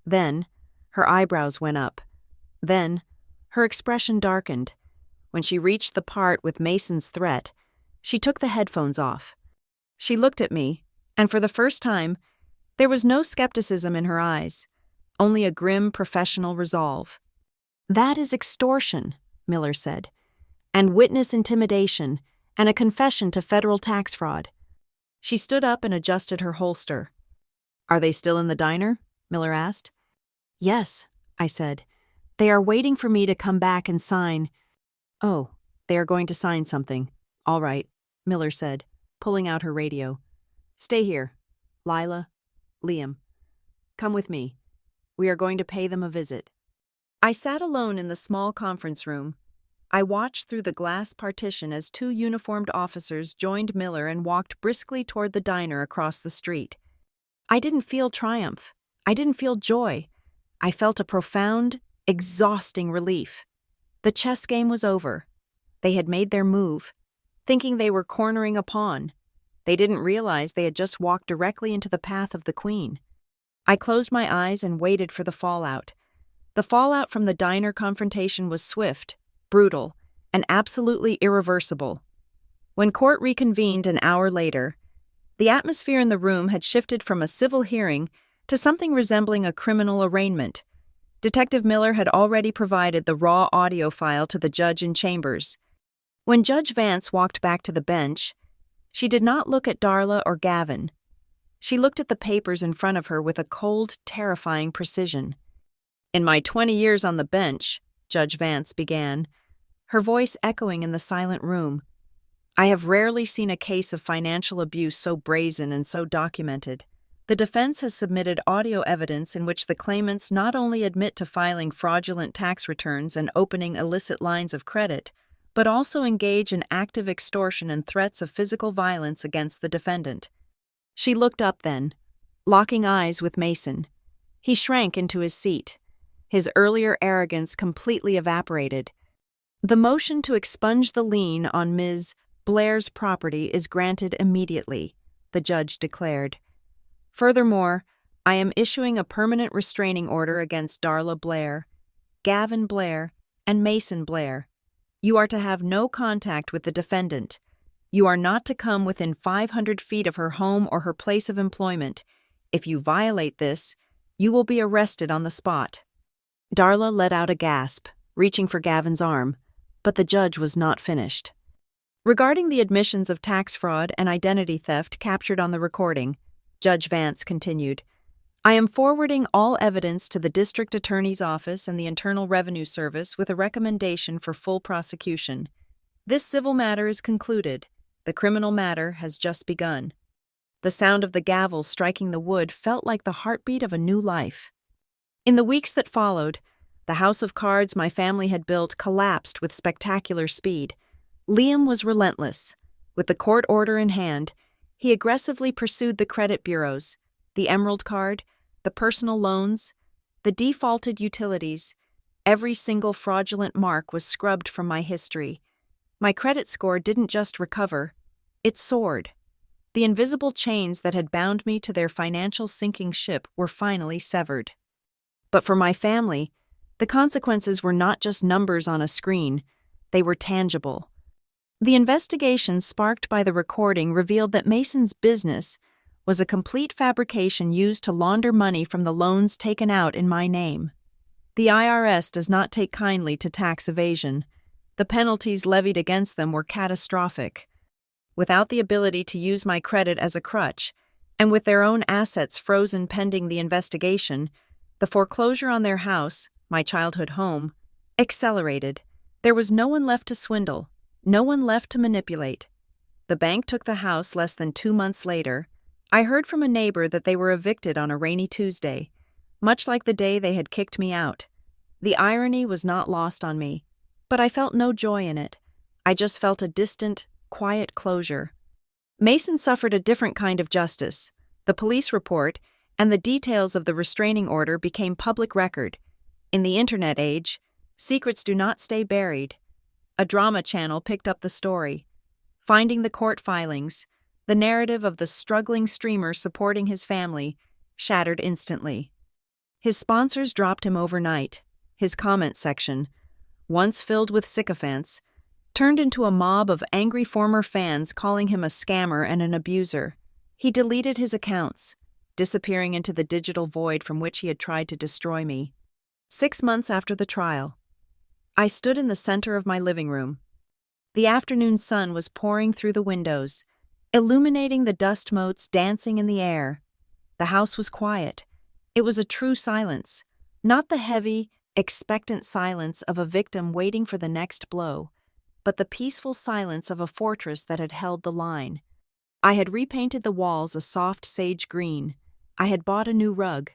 Then, her eyebrows went up. Then, her expression darkened. When she reached the part with Mason's threat, she took the headphones off. She looked at me, and for the first time, there was no skepticism in her eyes, only a grim professional resolve. That is extortion, Miller said, and witness intimidation, and a confession to federal tax fraud. She stood up and adjusted her holster. Are they still in the diner? Miller asked. Yes, I said. They are waiting for me to come back and sign. Oh, they are going to sign something. All right, Miller said, pulling out her radio. Stay here. Lila, Liam, come with me. We are going to pay them a visit. I sat alone in the small conference room. I watched through the glass partition as 2 uniformed officers joined Miller and walked briskly toward the diner across the street. I didn't feel triumph. I didn't feel joy. I felt a profound, exhausting relief. The chess game was over. They had made their move, thinking they were cornering a pawn. They didn't realize they had just walked directly into the path of the queen. I closed my eyes and waited for the fallout. The fallout from the diner confrontation was swift, brutal, and absolutely irreversible. When court reconvened an hour later, the atmosphere in the room had shifted from a civil hearing to something resembling a criminal arraignment. Detective Miller had already provided the raw audio file to the judge in chambers. When Judge Vance walked back to the bench, she did not look at Darla or Gavin. She looked at the papers in front of her with a cold, terrifying precision. In my 20 years on the bench, Judge Vance began, her voice echoing in the silent room, I have rarely seen a case of financial abuse so brazen and so documented. The defense has submitted audio evidence in which the claimants not only admit to filing fraudulent tax returns and opening illicit lines of credit, but also engage in active extortion and threats of physical violence against the defendant. She looked up then, locking eyes with Mason. He shrank into his seat. His earlier arrogance completely evaporated. The motion to expunge the lien on Ms. Blair's property is granted immediately, the judge declared. Furthermore, I am issuing a permanent restraining order against Darla Blair, Gavin Blair, and Mason Blair. You are to have no contact with the defendant. You are not to come within 500 feet of her home or her place of employment. If you violate this, you will be arrested on the spot. Darla let out a gasp, reaching for Gavin's arm, but the judge was not finished. Regarding the admissions of tax fraud and identity theft captured on the recording, Judge Vance continued, I am forwarding all evidence to the District Attorney's Office and the Internal Revenue Service with a recommendation for full prosecution. This civil matter is concluded. The criminal matter has just begun. The sound of the gavel striking the wood felt like the heartbeat of a new life. In the weeks that followed, the house of cards my family had built collapsed with spectacular speed. Liam was relentless. With the court order in hand, he aggressively pursued the credit bureaus, the Emerald Card, the personal loans, the defaulted utilities. Every single fraudulent mark was scrubbed from my history. My credit score didn't just recover, it soared. The invisible chains that had bound me to their financial sinking ship were finally severed. But for my family, the consequences were not just numbers on a screen, they were tangible. The investigation sparked by the recording revealed that Mason's business was a complete fabrication used to launder money from the loans taken out in my name. The IRS does not take kindly to tax evasion. The penalties levied against them were catastrophic. Without the ability to use my credit as a crutch, and with their own assets frozen pending the investigation, the foreclosure on their house, my childhood home, accelerated. There was no one left to swindle, no one left to manipulate. The bank took the house less than 2 months later. I heard from a neighbor that they were evicted on a rainy Tuesday, much like the day they had kicked me out. The irony was not lost on me, but I felt no joy in it. I just felt a distant, quiet closure. Mason suffered a different kind of justice. The police report and the details of the restraining order became public record. In the internet age, secrets do not stay buried. A drama channel picked up the story. Finding the court filings, the narrative of the struggling streamer supporting his family shattered instantly. His sponsors dropped him overnight. His comment section, once filled with sycophants, turned into a mob of angry former fans calling him a scammer and an abuser. He deleted his accounts, disappearing into the digital void from which he had tried to destroy me. 6 months after the trial, I stood in the center of my living room. The afternoon sun was pouring through the windows, illuminating the dust motes dancing in the air. The house was quiet. It was a true silence, not the heavy, expectant silence of a victim waiting for the next blow, but the peaceful silence of a fortress that had held the line. I had repainted the walls a soft sage green. I had bought a new rug.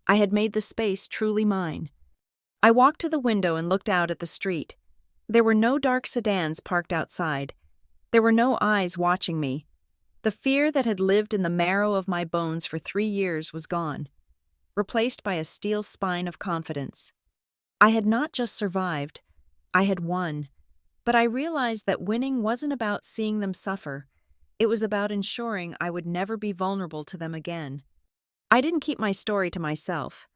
I had made the space truly mine. I walked to the window and looked out at the street. There were no dark sedans parked outside. There were no eyes watching me. The fear that had lived in the marrow of my bones for 3 years was gone, replaced by a steel spine of confidence. I had not just survived, I had won. But I realized that winning wasn't about seeing them suffer. It was about ensuring I would never be vulnerable to them again. I didn't keep my story to myself.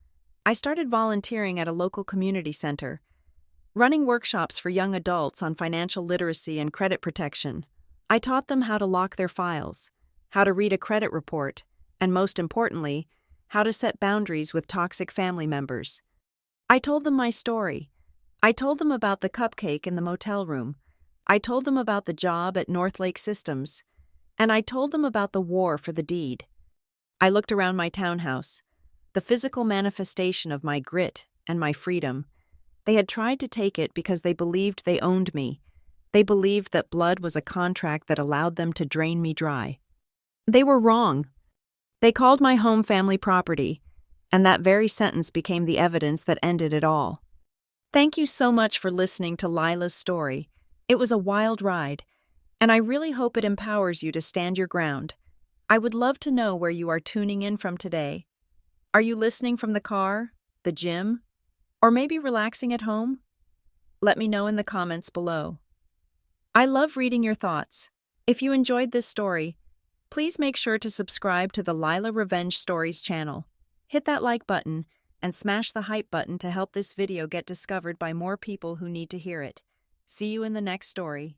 I started volunteering at a local community center, running workshops for young adults on financial literacy and credit protection. I taught them how to lock their files, how to read a credit report, and most importantly, how to set boundaries with toxic family members. I told them my story. I told them about the cupcake in the motel room. I told them about the job at Northlake Systems. And I told them about the war for the deed. I looked around my townhouse, the physical manifestation of my grit and my freedom. They had tried to take it because they believed they owned me. They believed that blood was a contract that allowed them to drain me dry. They were wrong. They called my home family property, and that very sentence became the evidence that ended it all. Thank you so much for listening to Lila's story. It was a wild ride, and I really hope it empowers you to stand your ground. I would love to know where you are tuning in from today. Are you listening from the car, the gym, or maybe relaxing at home? Let me know in the comments below. I love reading your thoughts. If you enjoyed this story, please make sure to subscribe to the Lila Revenge Stories channel. Hit that like button and smash the hype button to help this video get discovered by more people who need to hear it. See you in the next story.